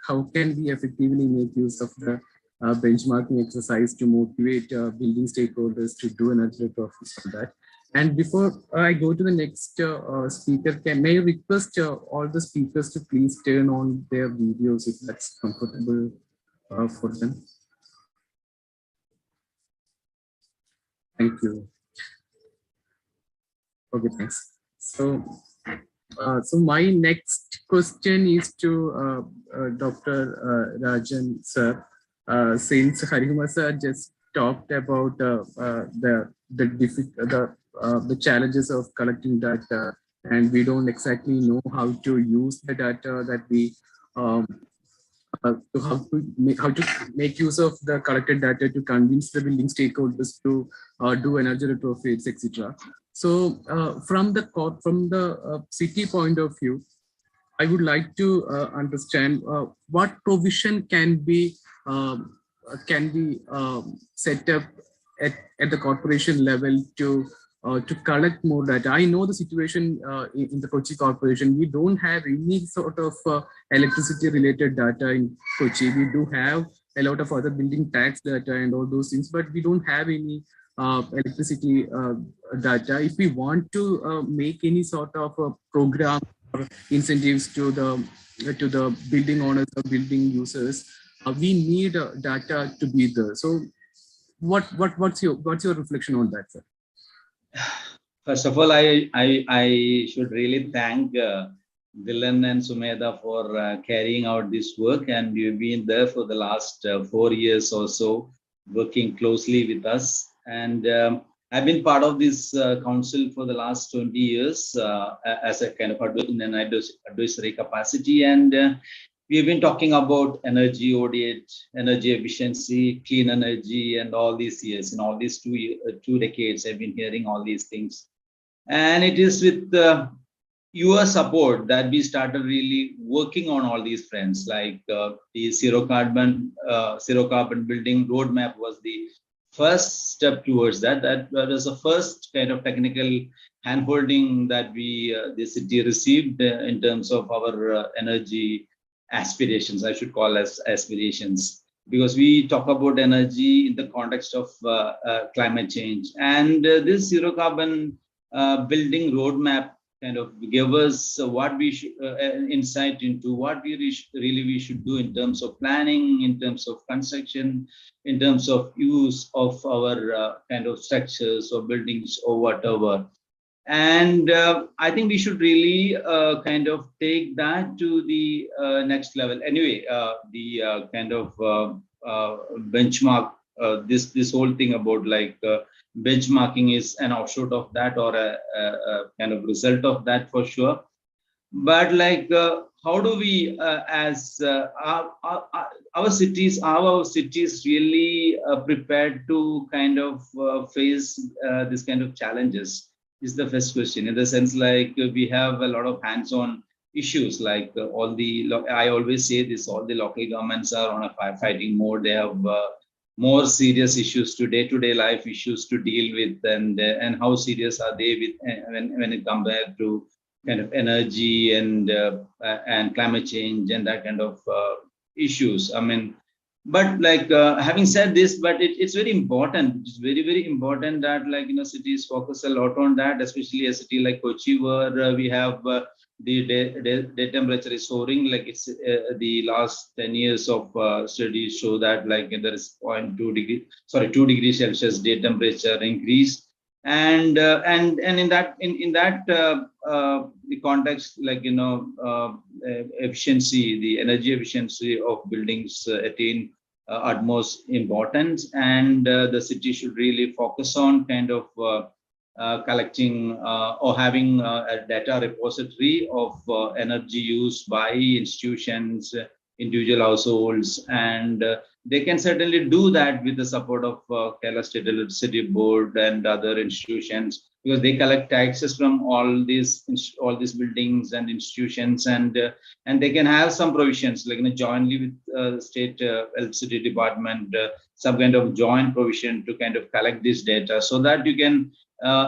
how can we effectively make use of the benchmarking exercise to motivate building stakeholders to do another process on that. And before I go to the next speaker, may I request all the speakers to please turn on their videos if that's comfortable for them. Thank you. Okay, thanks. So my next question is to Dr. Rajan sir. Since Harikumar sir just talked about the challenges of collecting data, and we don't exactly know how to use the data that we um, how to make use of the collected data to convince the building stakeholders to do energy retrofits, etc. So from the city point of view, I would like to understand what provision can be set up at the corporation level to collect more data. I know the situation in the Kochi corporation. We don't have any sort of electricity related data in Kochi. We do have a lot of other building tax data and all those things, but we don't have any electricity data. If we want to make any sort of program or incentives to the building owners or building users, we need data to be there. So what's your reflection on that, sir? First of all, I should really thank Dylan and Sumedha for carrying out this work, and you've been there for the last 4 years or so, working closely with us. And I've been part of this council for the last 20 years as a kind of in an advisory capacity, and we've been talking about energy audit, energy efficiency, clean energy, and all these years. In all these 2 decades, I've been hearing all these things. And it is with your support that we started really working on all these fronts, like the zero carbon building roadmap was the first step towards that. That was the first kind of technical handholding that the city received in terms of our energy aspirations, I should call as aspirations, because we talk about energy in the context of climate change. And this zero carbon building roadmap kind of gave us what we should insight into what we should do in terms of planning, in terms of construction, in terms of use of our kind of structures or buildings or whatever. And I think we should really kind of take that to the next level. Anyway, the kind of benchmark, this whole thing about like benchmarking is an offshoot of that, or a kind of result of that for sure. But like, how do we, as our cities really prepared to kind of face this kind of challenges? Is the first question, in the sense like we have a lot of hands-on issues, like I always say this, all the local governments are on a firefighting mode. They have more serious issues to day-to-day life issues to deal with, and how serious are they with when it compared to kind of energy and climate change and that kind of issues. I mean, but like having said this, but it's very important. It's very, very important that, like, cities focus a lot on that, especially a city like Kochi, where we have the day temperature is soaring. Like it's the last 10 years of studies show that like there is 2 degrees Celsius day temperature increase. And in that the context, like efficiency, the energy efficiency of buildings attain utmost importance, and the city should really focus on kind of collecting or having a data repository of energy used by institutions, individual households, and they can certainly do that with the support of Kerala State Electricity Board and other institutions, because they collect taxes from all these buildings and institutions, and they can have some provisions, like jointly with State Electricity Department. some kind of joint provision to kind of collect this data so that you can,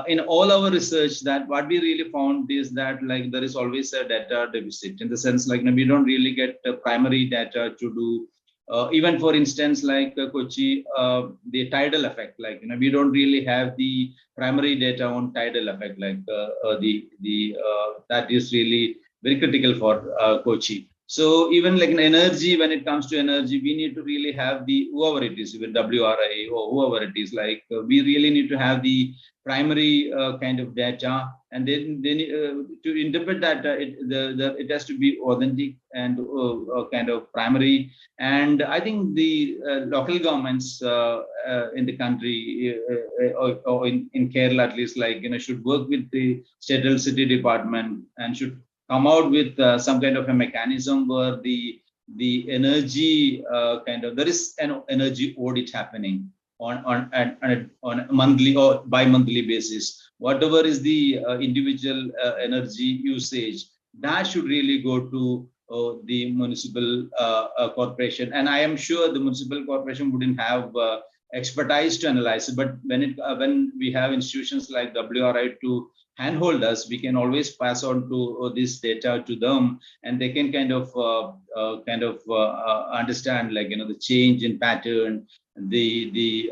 in all our research, that what we really found is that like there is always a data deficit in the sense like we don't really get primary data to do. Even for instance, like Kochi, the tidal effect, like we don't really have the primary data on tidal effect, like that is really very critical for Kochi. So even like in energy, when it comes to energy, we need to really have the whoever it is, with WRI or whoever it is, like we really need to have the primary kind of data, and then to interpret that it has to be authentic and kind of primary. And I think the local governments in the country or in Kerala at least, like should work with the state electricity department and should come out with some kind of a mechanism where the energy there is an energy audit happening on a monthly or bi-monthly basis. Whatever is the individual energy usage, that should really go to the municipal corporation. And I am sure the municipal corporation wouldn't have expertise to analyze it, but when we have institutions like WRI to handhold us, we can always pass on to this data to them, and they can kind of understand, like the change in pattern, the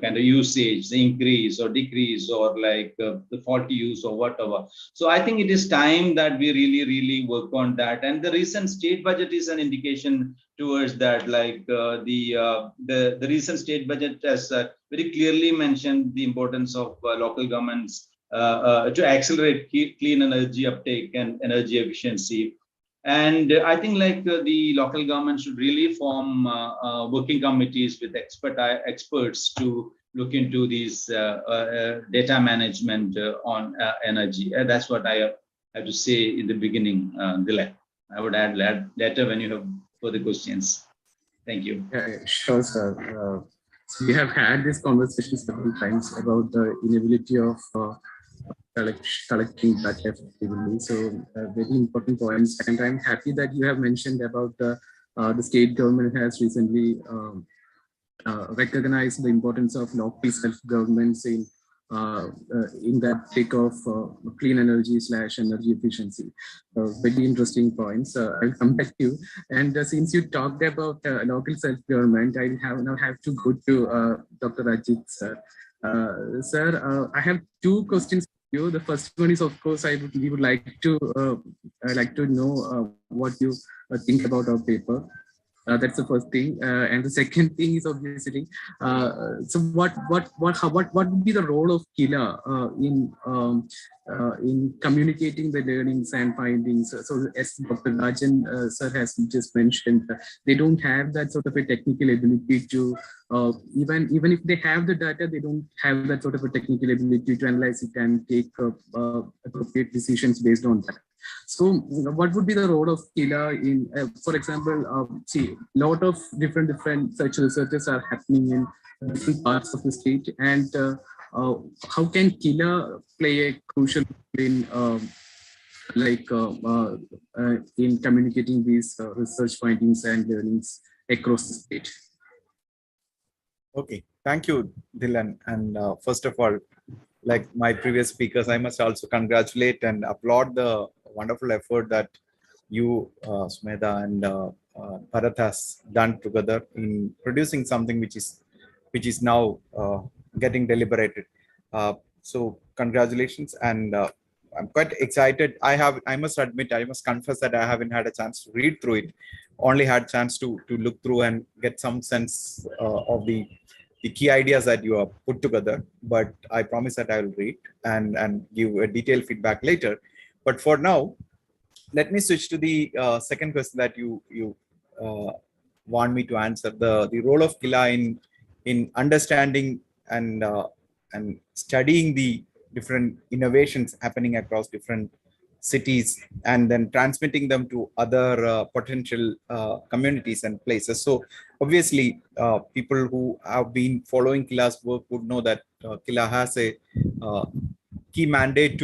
kind of usage, the increase or decrease, or like the faulty use or whatever. So I think it is time that we really work on that, and the recent state budget is an indication towards that. Like the recent state budget has very clearly mentioned the importance of local governments to accelerate clean energy uptake and energy efficiency. And I think like the local government should really form working committees with experts to look into these data management on energy. That's what I have to say in the beginning, Dilek. I would add later when you have further questions. Thank you. Sure, sir. So we have had this conversation several times about the inability of collecting data effectively. So very important points, and I'm happy that you have mentioned about the state government has recently recognized the importance of local self-governments in that take of clean energy / energy efficiency. Very interesting points. I'll come back to you. And since you talked about local self-government, I now have to go to Dr. Ajit, sir. Sir, I have two questions for you. The first one is, of course, we would like to know what you think about our paper. That's the first thing, and the second thing is obviously, so what would be the role of Kila in communicating the learnings and findings? So as Dr. Rajan sir has just mentioned, they don't have that sort of a technical ability to even if they have the data, they don't have that sort of a technical ability to analyze it and take appropriate decisions based on that. So what would be the role of Kila in, for example, see, a lot of different such researches are happening in different parts of the state, and how can Kila play a crucial role in communicating these research findings and learnings across the state? Okay, thank you, Dylan. And first of all, like my previous speakers, I must also congratulate and applaud the wonderful effort that you, Sumedha, and Bharat has done together in producing something which is now getting deliberated. So congratulations, and I'm quite excited. I must admit, I must confess that I haven't had a chance to read through it. Only had a chance to look through and get some sense of the key ideas that you have put together. But I promise that I will read and give a detailed feedback later. But for now, let me switch to the second question that you want me to answer: the role of Kila in understanding and studying the different innovations happening across different cities, and then transmitting them to other potential communities and places. So obviously, people who have been following Kila's work would know that Kila has a key mandate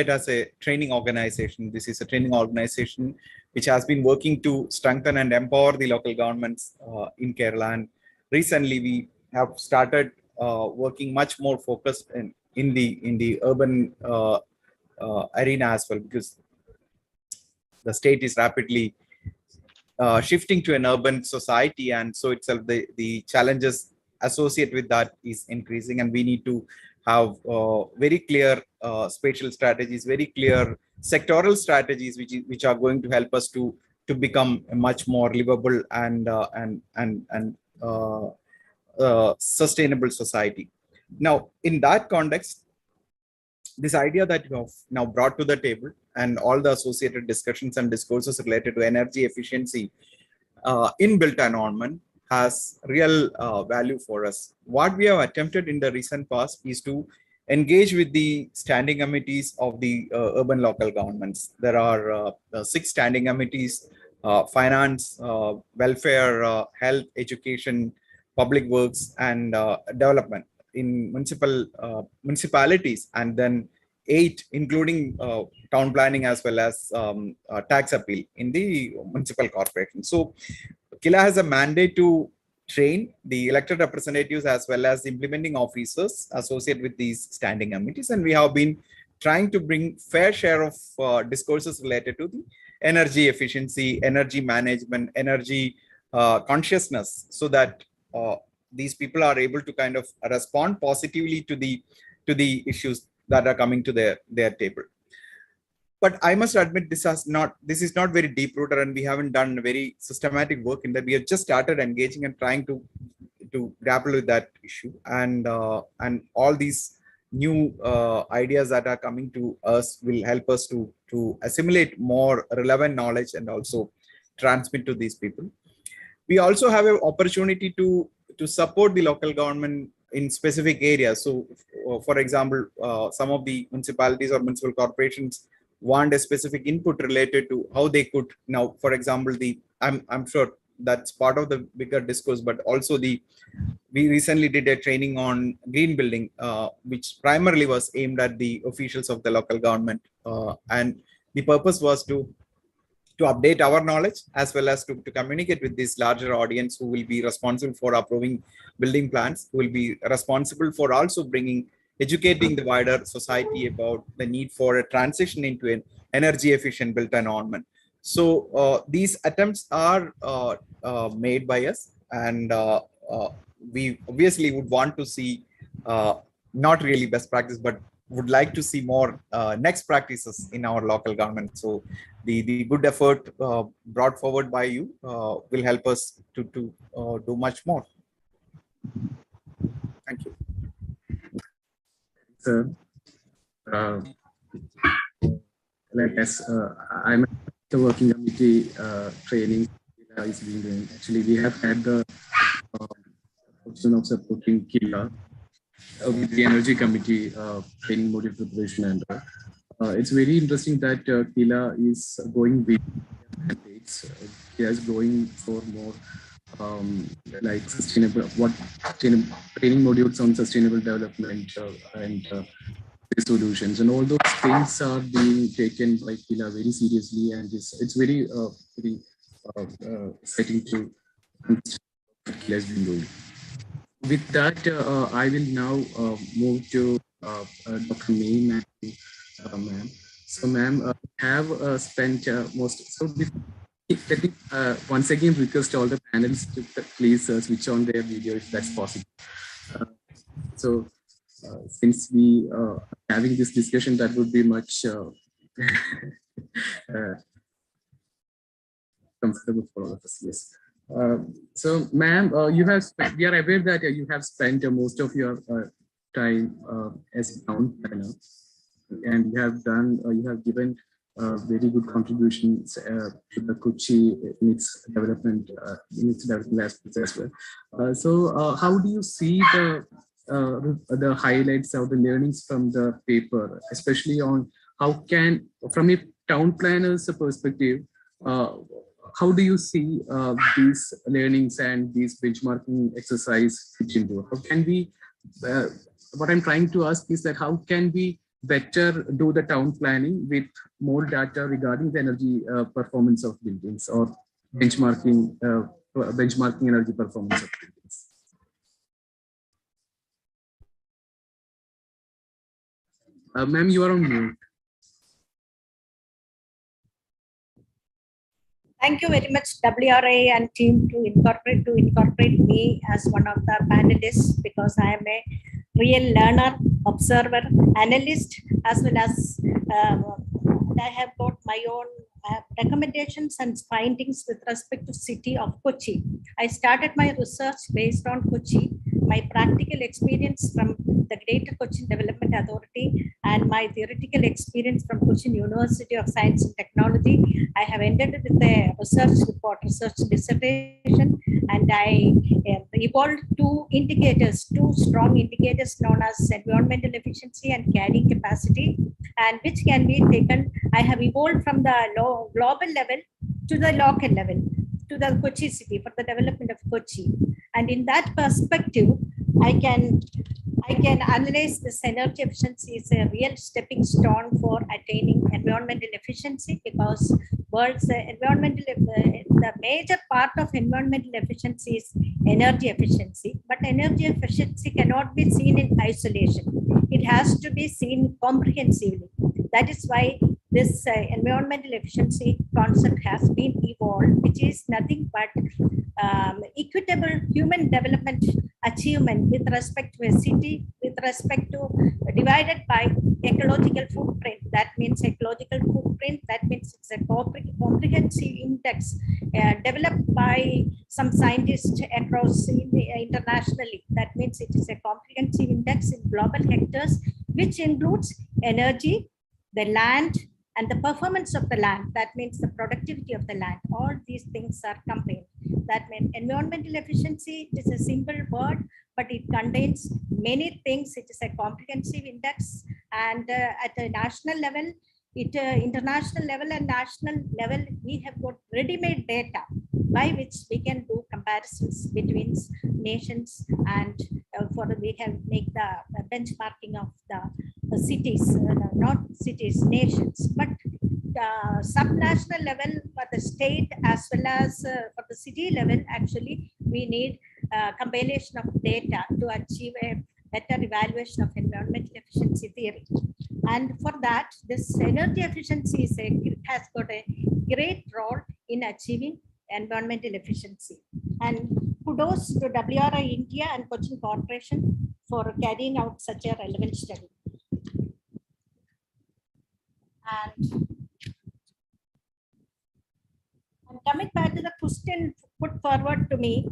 as a training organization. This is a training organization which has been working to strengthen and empower the local governments in Kerala. And recently we have started working much more focused in the urban arena as well, because the state is rapidly shifting to an urban society, and so itself the challenges associated with that is increasing, and we need to have very clear spatial strategies, very clear sectoral strategies, which are going to help us to become a much more livable and sustainable society. Now, in that context, this idea that you have now brought to the table and all the associated discussions and discourses related to energy efficiency in built environment has real value for us. What we have attempted in the recent past is to engage with the standing committees of the urban local governments. There are 6 standing committees: finance, welfare, health, education, public works, and development in municipalities, and then 8, including town planning as well as tax appeal in the municipal corporation. So KILA has a mandate to train the elected representatives as well as implementing officers associated with these standing committees, and we have been trying to bring fair share of discourses related to the energy efficiency, energy management, energy consciousness, so that these people are able to kind of respond positively to the issues that are coming to their table. But I must admit, this is not very deep rooted, and we haven't done very systematic work in that. We have just started engaging and trying to grapple with that issue, and all these new ideas that are coming to us will help us to assimilate more relevant knowledge and also transmit to these people. We also have an opportunity to support the local government in specific areas. So, for example, some of the municipalities or municipal corporations want a specific input related to how they could now, for example, I'm sure that's part of the bigger discourse, but also we recently did a training on green building, which primarily was aimed at the officials of the local government, and the purpose was to update our knowledge as well as to communicate with this larger audience who will be responsible for approving building plans, who will be responsible for also educating the wider society about the need for a transition into an energy efficient built environment. So these attempts are made by us, and we obviously would want to see not really best practice, but would like to see more next practices in our local government. So the good effort brought forward by you will help us to do much more. Thank you. Sir, like as I'm the working committee training is being doing. Actually, we have had the option of supporting KILA with the energy committee training module preparation, and it's very interesting that KILA is going with mandates. KILA is going for more like sustainable training modules on sustainable development and solutions, and all those things are being taken by KILA very seriously, and it's very exciting to understand what KILA has been doing. With that, I will now move to Dr. May, ma'am. So, ma'am, have spent most. So, let me once again request all the panelists to please switch on their video if that's possible. Since we are having this discussion, that would be much comfortable for all of us. Yes. So, ma'am, we are aware that you have spent most of your time as a town planner, and you have given very good contributions to the Kochi in its development aspects as well. So, how do you see the highlights of the learnings from the paper, especially on how can, from a town planner's perspective, how do you see these learnings and these benchmarking exercise fit into? How can we, what I'm trying to ask is that how can we better do the town planning with more data regarding the energy performance of buildings, or benchmarking energy performance of buildings? Ma'am, you are on mute. Thank you very much, WRA and team, to incorporate me as one of the panelists, because I am a real learner, observer, analyst, as well as I have got my own recommendations and findings with respect to city of Kochi. I started my research based on Kochi, my practical experience from the Greater Cochin Development Authority, and my theoretical experience from Cochin University of Science and Technology. I have ended with a research report, research dissertation, and I evolved two strong indicators known as environmental efficiency and carrying capacity, and which can be taken. I have evolved from the global level to the local level, to the Kochi city, for the development of Kochi. And in that perspective, I can analyze this energy efficiency is a real stepping stone for attaining environmental efficiency, because world's the major part of environmental efficiency is energy efficiency. But energy efficiency cannot be seen in isolation. It has to be seen comprehensively. That is why this environmental efficiency concept has been evolved, which is nothing but equitable human development achievement with respect to a city, with respect to divided by ecological footprint. That means ecological footprint, that means it's a comprehensive index developed by some scientists across internationally. That means it is a comprehensive index in global hectares, which includes energy, the land, and the performance of the land. That means the productivity of the land. All these things are combined. That means environmental efficiency is a simple word, but it contains many things. It is a comprehensive index, and at the national level, international level and national level, we have got ready-made data by which we can do comparisons between nations, and we can make the benchmarking of the cities, not cities, nations, but subnational level for the state as well as for the city level. Actually, we need compilation of data to achieve a better evaluation of environmental efficiency theory. And for that, this energy efficiency has got a great role in achieving environmental efficiency. And kudos to WRI India and Cochin Corporation for carrying out such a relevant study. And coming back to the question put forward to me,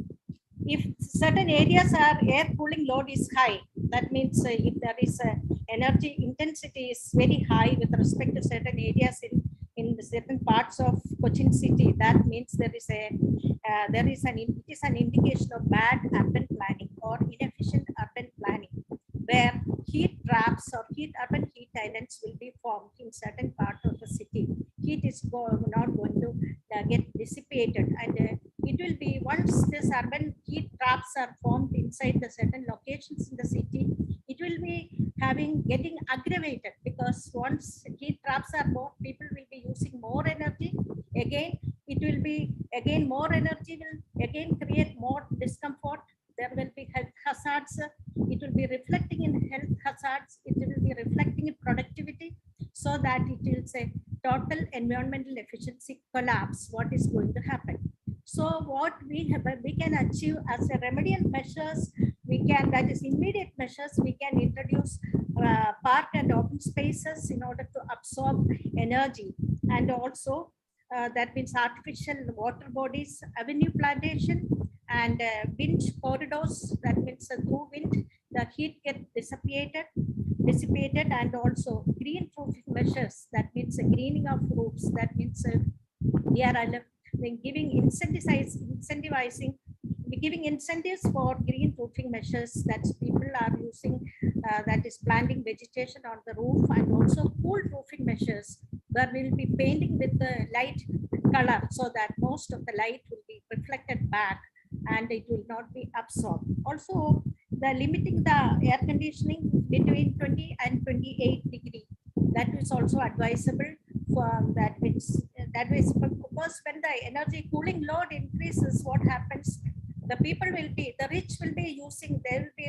if certain areas are air cooling load is high, that means if there is a energy intensity is very high with respect to certain areas in the certain parts of Cochin city, that means it is an indication of bad urban planning or inefficient urban planning, where heat traps or urban heat islands will be formed in certain parts of the city. Heat is not going to get dissipated, and it will be, once this urban heat traps are formed inside the certain locations in the city, it will be getting aggravated, because once heat traps are more, people will be using more energy. Again, it will be more energy will again create more discomfort. There will be health hazards. It will be reflecting in health hazards. It will be reflecting in productivity, so that it will say total environmental efficiency collapse. What is going to happen? So what we can achieve as a remedial measures, that is immediate measures, we can introduce park and open spaces in order to absorb energy, and also that means artificial water bodies, avenue plantation, and wind corridors. That means through wind, the heat gets dissipated, and also green proofing measures. That means greening of roofs. That means we are giving incentives for green roofing measures, that people are using, that is planting vegetation on the roof, and also cool roofing measures, where we will be painting with the light color, so that most of the light will be reflected back and it will not be absorbed. Also, the limiting the air conditioning between 20 and 28 degree, that is also advisable for that, because when the energy cooling load increases, what happens? The rich will be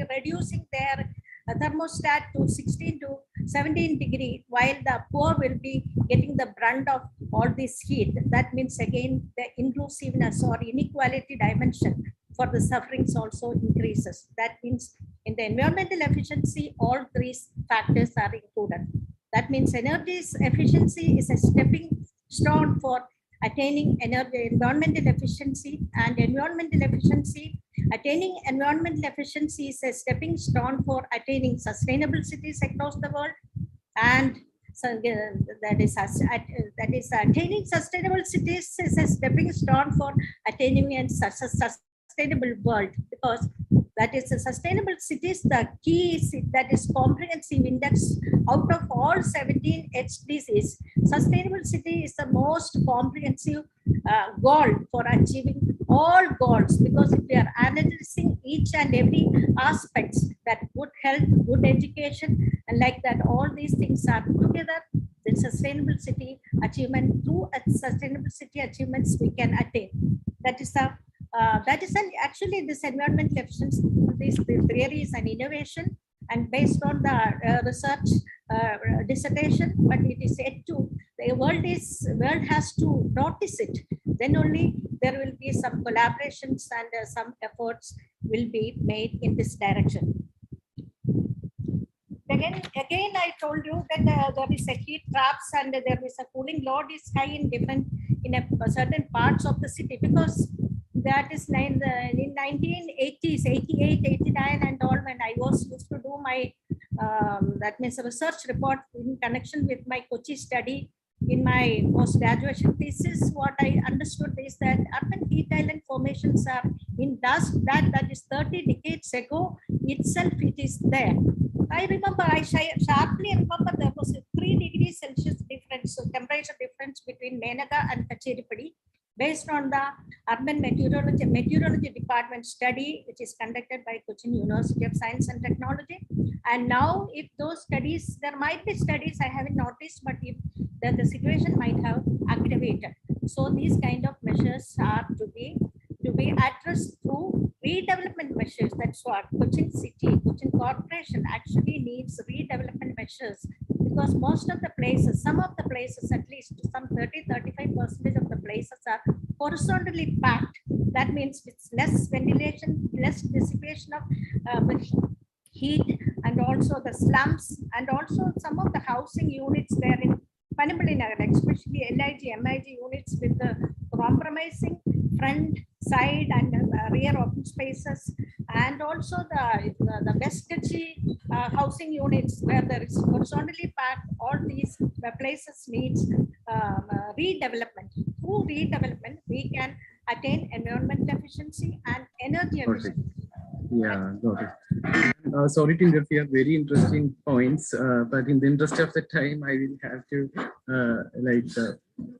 reducing their thermostat to 16 to 17 degree, while the poor will be getting the brunt of all this heat. That means again the inclusiveness or inequality dimension for the sufferings also increases. That means in the environmental efficiency, all three factors are included. That means energy efficiency is a stepping stone for attaining environmental efficiency, and environmental efficiency, attaining environmental efficiency is a stepping stone for attaining sustainable cities across the world. And so that is attaining sustainable cities is a stepping stone for attaining a sustainable world, because that is a sustainable cities. The key is that is comprehensive index out of all 17 HDCs. Sustainable city is the most comprehensive goal for achieving all goals, because if we are analyzing each and every aspects, that good health, good education, and like that, all these things are together. The sustainable city achievement, through sustainable city achievements we can attain. That is actually this environmental efficiency, this theory is an innovation and based on the research dissertation, but it is yet to, the world has to notice it. Then only there will be some collaborations and some efforts will be made in this direction. Again, I told you that there is a heat traps and there is a cooling load is high in certain parts of the city, because that is in 1980s, 88, 89 and all, when I used to do my, that means a research report in connection with my Kochi study in my post-graduation thesis. What I understood is that urban heat island formations are in dust that is 30 decades ago itself it is there. I sharply remember there was a 3 degrees Celsius difference, so temperature difference between Menaga and Kachiripadi, based on the urban meteorology department study, which is conducted by Kochi University of Science and Technology. And now, if those studies, there might be studies I haven't noticed, but if the situation might have aggravated. So these kind of measures are to be addressed through redevelopment measures. That's what Cochin City, Cochin Corporation actually needs redevelopment measures, because most of the places, some of the places, at least some 30-35% of the places are horizontally packed. That means it's less ventilation, less dissipation of heat, and also the slums, and also some of the housing units there in Panambali-Nagar, especially LIG, MIG units with the compromising front, side, and rear open spaces, and also the West Kochi housing units where there is horizontally packed. All these places needs redevelopment. Through redevelopment, we can attain environmental efficiency and energy efficiency. Yeah, got it. Sorry to interfere, very interesting points, but in the interest of the time, I will have to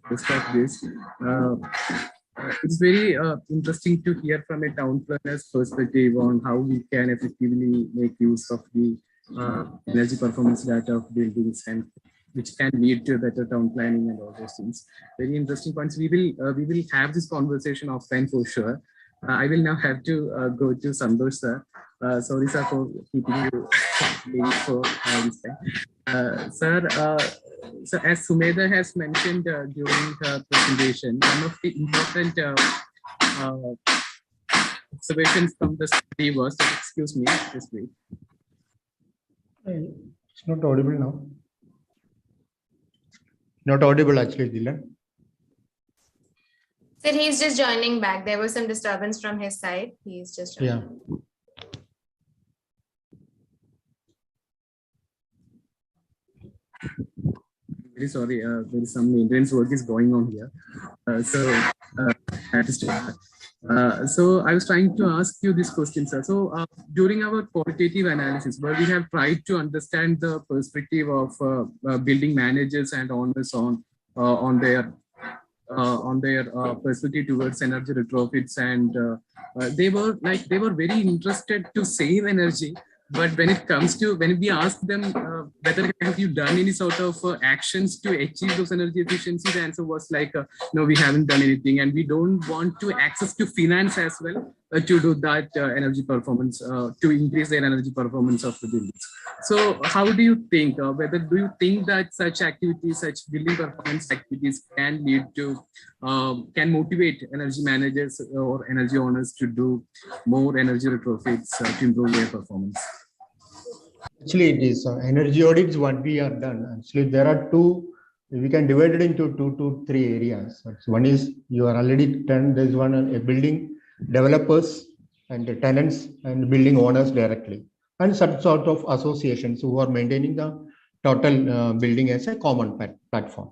discuss this. It's very interesting to hear from a town planner's perspective on how we can effectively make use of the energy performance data of buildings, and which can lead to better town planning and all those things. Very interesting points. We will have this conversation offline for sure. I will now have to go to Sandosh sir. Sorry sir for keeping you waiting for this time. Sir, so as Sumedha has mentioned during her presentation, one of the important observations from the study was, excuse me, just wait. It's not audible now. Not audible actually, Dylan. Sir, he's just joining back. There was some disturbance from his side. He's just joining. Yeah. Very sorry, there is some maintenance work is going on here. So I was trying to ask you this question, sir. So during our qualitative analysis, where we have tried to understand the perspective of building managers and owners on their perspective towards energy retrofits, and they were very interested to save energy. But when it comes to, when we ask them whether have you done any sort of actions to achieve those energy efficiency, the answer was like, no, we haven't done anything, and we don't want to access to finance as well. to do that energy performance, to increase their energy performance of the buildings. So how do you think, whether do you think that such activities, such building performance activities can lead to, can motivate energy managers or energy owners to do more energy retrofits to improve their performance? Actually, it is energy audits what we have done. Actually, there are two, we can divide it into 2 to 3 areas. One is you are already done, there's one a building developers and the tenants and building owners directly, and some sort of associations who are maintaining the total building as a common platform.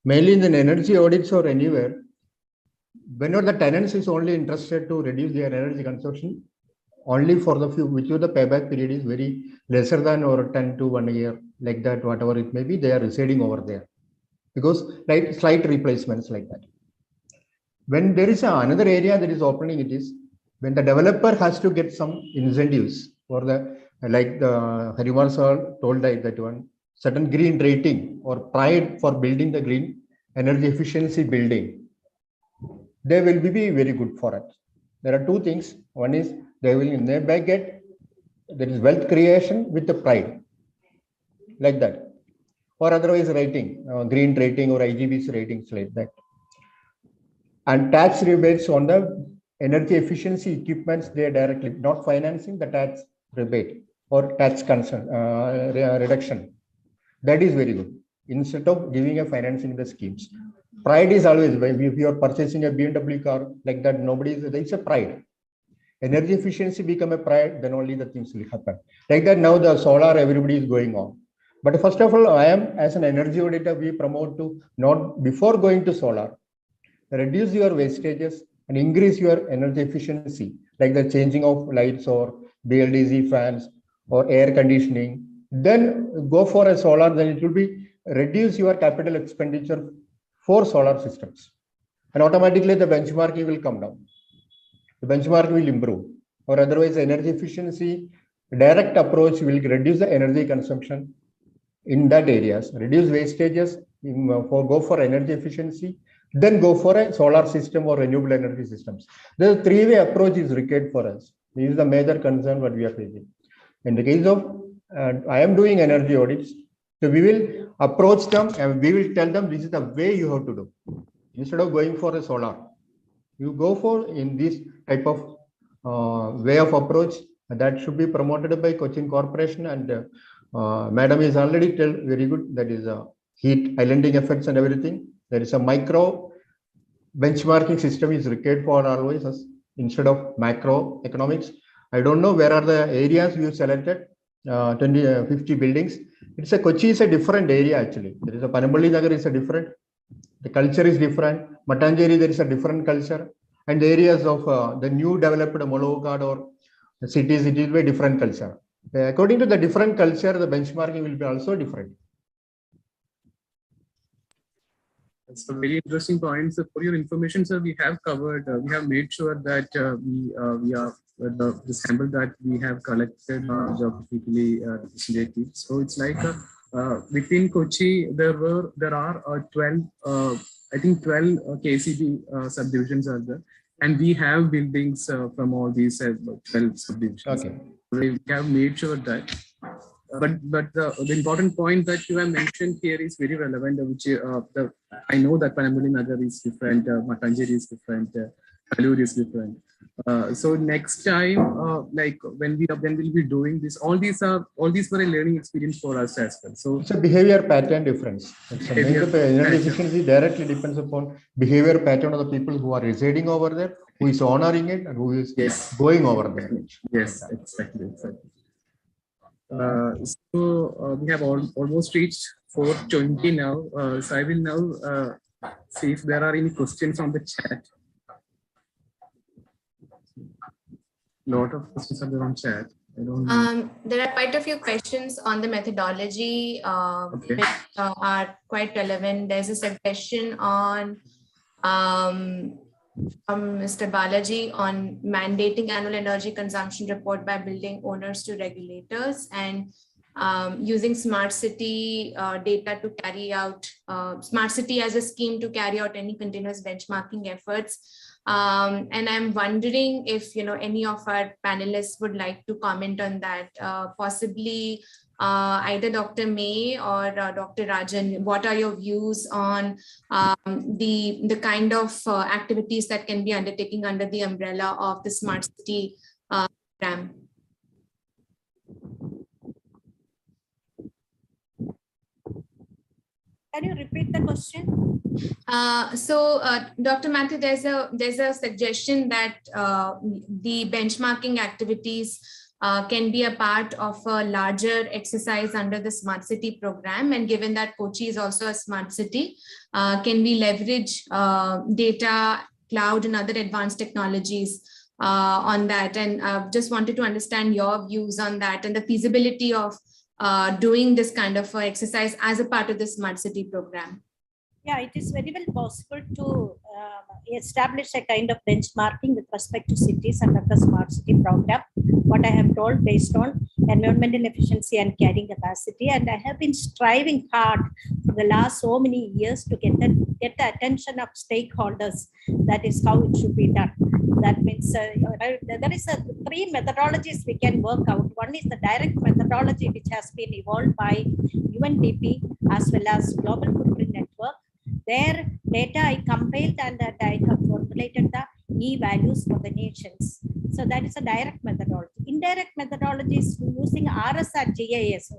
Mainly in the energy audits or anywhere, whenever the tenants is only interested to reduce their energy consumption, only for the few, which the payback period is very lesser than or 10 to 1 year, like that, whatever it may be, they are residing over there. Because like slight replacements like that. When there is another area that is opening, it is when the developer has to get some incentives for the, like the Harimar sir told that one, certain green rating or pride for building the green energy efficiency building, they will be very good for it. There are two things. One is they will never get, there is wealth creation with the pride, like that, or otherwise rating, green rating or IGBC ratings like that. And tax rebates on the energy efficiency equipments, they are directly not financing the tax rebate or tax concern reduction. That is very good. Instead of giving a financing the schemes, pride is always, if you are purchasing a BMW car like that, nobody is, it's a pride. Energy efficiency become a pride, then only the things will happen. Like that, now the solar, everybody is going on. But first of all, I am as an energy auditor, we promote to not before going to solar, reduce your wastages and increase your energy efficiency, like the changing of lights or BLDC fans or air conditioning. Then go for a solar, then it will be reduce your capital expenditure for solar systems. And automatically the benchmarking will come down. The benchmark will improve, or otherwise energy efficiency direct approach will reduce the energy consumption in that areas, reduce wastages, go for energy efficiency, then go for a solar system or renewable energy systems. The three-way approach is required for us. This is the major concern what we are facing. In the case of, I am doing energy audits, so we will approach them and we will tell them this is the way you have to do. Instead of going for a solar, you go for in this type of way of approach that should be promoted by Cochin Corporation, and Madam is already tell very good, that is heat islanding effects and everything. There is a micro benchmarking system is required for always us instead of macro economics. I don't know where are the areas you selected, 50 buildings. It's a Kochi is a different area actually. There is a Panambali Nagar is a different, the culture is different. Matanjeri, there is a different culture. And the areas of the new developed Molokad or the cities, it is a different culture. According to the different culture, the benchmarking will be also different. That's a very interesting point. So for your information, sir, we have covered, we have made sure that we are the sample that we have collected geographically representative. So it's like within Kochi, there are 12, I think 12 KCB subdivisions are there, and we have buildings from all these 12 subdivisions. Okay. We have made sure that. But the important point that you have mentioned here is very relevant, which I know that Panambali Nagar is different, Matanjeri is different, Kalur is different. So next time, like when we'll be doing this, all these were a learning experience for us as well. So it's a behavior pattern difference. Energy efficiency directly depends upon behavior pattern of the people who are residing over there, who is honoring it, and who is going over there. Yes, exactly. So we have almost reached 4:20 now. So I will now see if there are any questions on the chat. Lot of questions are there on chat. I don't know. There are quite a few questions on the methodology which are quite relevant. There's a suggestion on from Mr. Balaji on mandating annual energy consumption report by building owners to regulators, and using smart city data to carry out smart city as a scheme to carry out any continuous benchmarking efforts. And I'm wondering if any of our panelists would like to comment on that, possibly either Dr. May or Dr. Rajan. What are your views on the kind of activities that can be undertaken under the umbrella of the smart city program? Can you repeat the question? Dr. Matthew, there's a suggestion that the benchmarking activities can be a part of a larger exercise under the smart city program. And given that Kochi is also a smart city, can we leverage data, cloud, and other advanced technologies on that? And just wanted to understand your views on that and the feasibility of doing this kind of exercise as a part of the smart city program. Yeah, it is very well possible to establish a kind of benchmarking with respect to cities under the smart city program. What I have told based on environmental efficiency and carrying capacity, and I have been striving hard for the last so many years to get the attention of stakeholders. That is how it should be done. That means there is three methodologies we can work out. One is the direct methodology, which has been evolved by UNDP as well as Global Footprint Network. Their data I compiled and that I have formulated the E values for the nations. So that is a direct methodology. Indirect methodology is using RS and GIS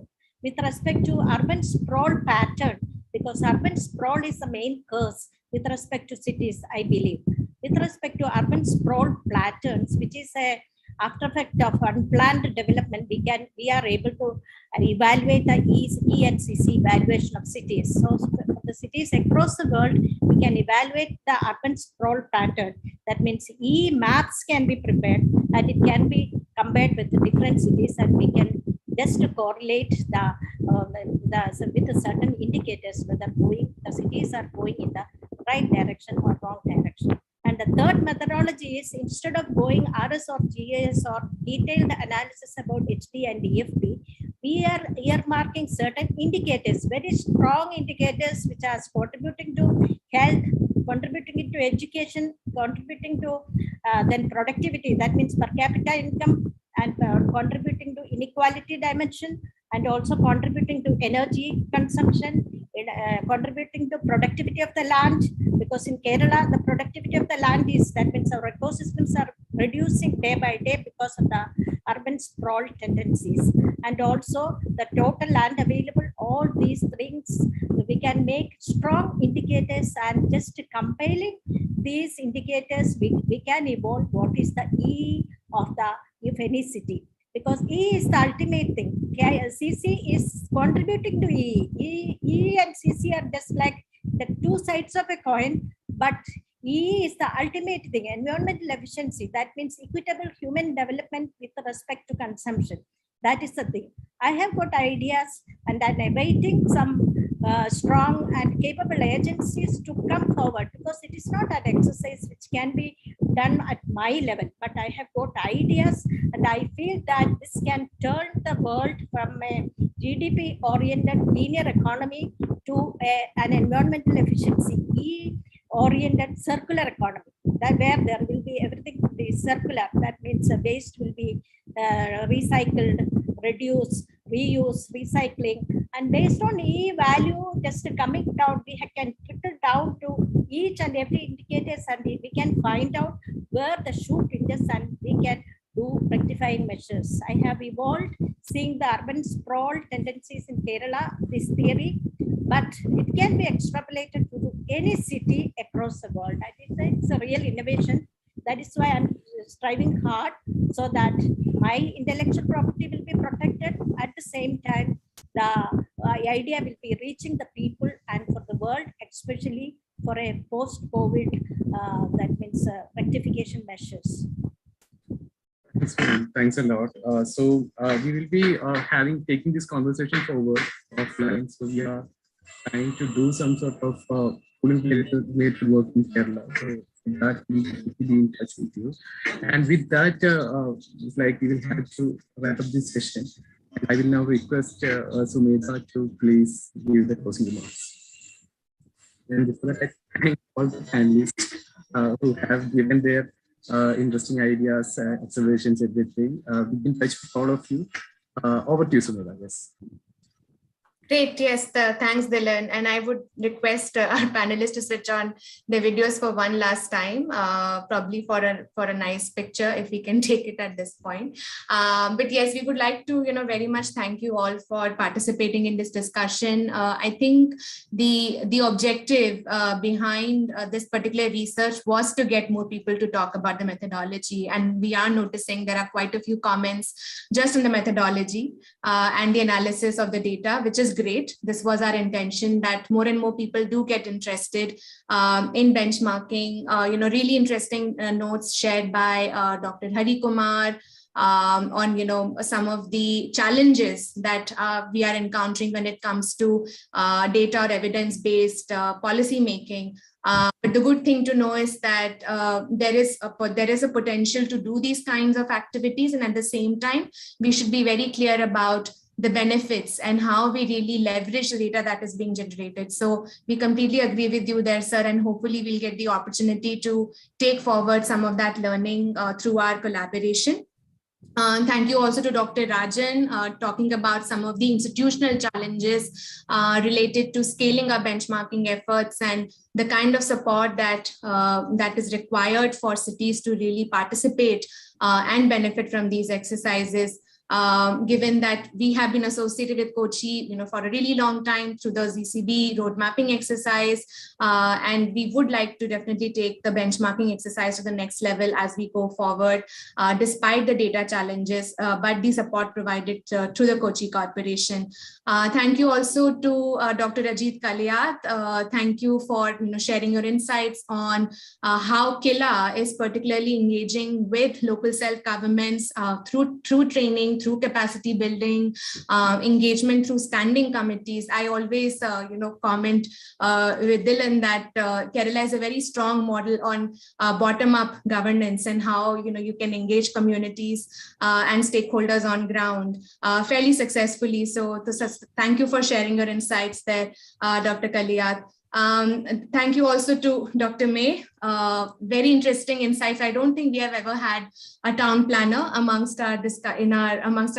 with respect to urban sprawl pattern, because urban sprawl is the main cause with respect to cities, I believe. With respect to urban sprawl patterns, which is a after effect of unplanned development, we are able to evaluate the E and CC evaluation of cities. So for the cities across the world, we can evaluate the urban sprawl pattern. That means E maps can be prepared and it can be compared with the different cities, and we can just correlate with certain indicators whether the cities are going in the right direction or wrong direction. And the third methodology is, instead of going RS or GIS or detailed analysis about HD and EFP, we are earmarking certain indicators, very strong indicators, which are contributing to health, contributing to education, contributing to then productivity, that means per capita income, and contributing to inequality dimension, and also contributing to energy consumption, contributing to productivity of the land, because in Kerala, the productivity of the land is, that means our ecosystems are reducing day by day because of the urban sprawl tendencies, and also the total land available. All these things, we can make strong indicators, and just compiling these indicators, we can evolve what is the E of the, if any city. Because E is the ultimate thing. CC is contributing to E. E and CC are just like the two sides of a coin, but E is the ultimate thing. Environmental efficiency, that means equitable human development with respect to consumption. That is the thing. I have got ideas, and I'm awaiting some strong and capable agencies to come forward, because it is not an exercise which can be done at my level, but I have got ideas, and I feel that this can turn the world from a GDP oriented linear economy to an environmental efficiency E oriented circular economy, that where there will be everything will be circular. That means waste will be recycled, reduce, reuse, recycling, and based on E value just coming down, we can trickle down to each and every indicators, and we can find out where the shoe pinches, and we can do rectifying measures. I have evolved seeing the urban sprawl tendencies in Kerala, this theory, but it can be extrapolated to any city across the world. I think it's a real innovation. That is why I'm striving hard so that my intellectual property will be protected. At the same time, the idea will be reaching the people and for the world, especially for a post-COVID, that means rectification measures. Thanks a lot. We will be taking this conversation forward offline. So we are trying to do some sort of related work in Kerala. So that we will be in touch with you. And with that, it's like we will have to wrap up this session. I will now request Sumedha to please give the closing remarks. And before that, I thank all the panelists who have given their interesting ideas, observations, everything. We've been in touch with all of you. Over to you, Sumedha. Yes. Great. Yes, thanks, Dylan. And I would request our panelists to switch on their videos for one last time, probably for a nice picture, if we can take it at this point. But yes, we would like to, very much thank you all for participating in this discussion. I think the objective behind this particular research was to get more people to talk about the methodology. And we are noticing there are quite a few comments just on the methodology and the analysis of the data, which is great. This was our intention, that more and more people do get interested in benchmarking. Really interesting notes shared by Dr. Hari Kumar on some of the challenges that we are encountering when it comes to data or evidence-based policy making. But the good thing to know is that there is a potential to do these kinds of activities, and at the same time, we should be very clear about the benefits and how we really leverage the data that is being generated. So we completely agree with you there, sir, and hopefully we'll get the opportunity to take forward some of that learning through our collaboration. Thank you also to Dr. Rajan, talking about some of the institutional challenges related to scaling our benchmarking efforts and the kind of support that is required for cities to really participate and benefit from these exercises. Given that we have been associated with Kochi, for a really long time through the ZCB road mapping exercise, and we would like to definitely take the benchmarking exercise to the next level as we go forward, despite the data challenges, but the support provided through the Kochi Corporation. Thank you also to Dr. Ajit Kalyat. Thank you for sharing your insights on how KILA is particularly engaging with local self-governments through training, through capacity building, engagement through standing committees. I always, comment with Dylan that Kerala is a very strong model on bottom-up governance and how you can engage communities and stakeholders on ground fairly successfully. So thank you for sharing your insights there, Dr. Kalyat. Thank you also to Dr. May. Very interesting insights. I don't think we have ever had a town planner amongst our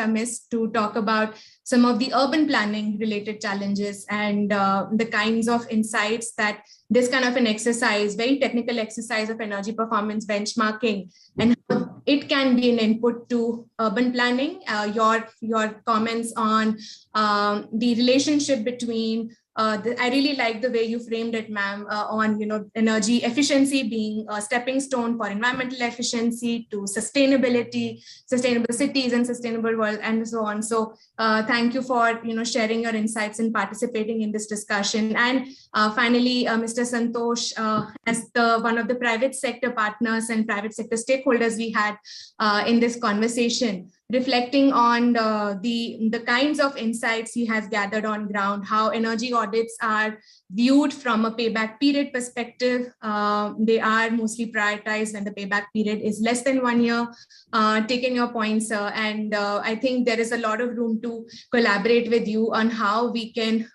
midst to talk about some of the urban planning related challenges and the kinds of insights that this kind of an exercise, very technical exercise of energy performance benchmarking, and how it can be an input to urban planning. Your comments on the relationship between I really like the way you framed it, ma'am, on energy efficiency being a stepping stone for environmental efficiency to sustainability, sustainable cities and sustainable world, and so on. So thank you for sharing your insights and participating in this discussion. And finally, Mr. Santosh, as one of the private sector partners and private sector stakeholders we had in this conversation, reflecting on the kinds of insights he has gathered on ground, how energy audits are viewed from a payback period perspective. They are mostly prioritized when the payback period is less than 1 year. Taking your points, and I think there is a lot of room to collaborate with you on how we can,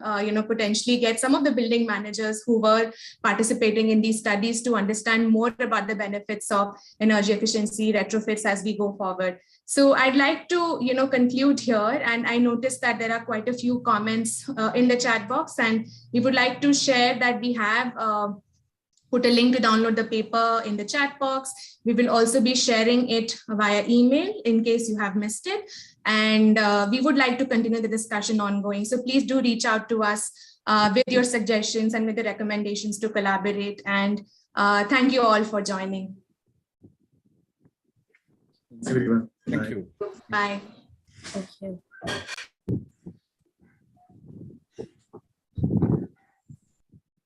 potentially get some of the building managers who were participating in these studies to understand more about the benefits of energy efficiency retrofits as we go forward. So I'd like to, conclude here, and I noticed that there are quite a few comments in the chat box, and we would like to share that we have put a link to download the paper in the chat box. We will also be sharing it via email in case you have missed it, and we would like to continue the discussion ongoing. So please do reach out to us with your suggestions and with the recommendations to collaborate. And thank you all for joining. Thanks, everyone. Thank you. Bye. Thank you.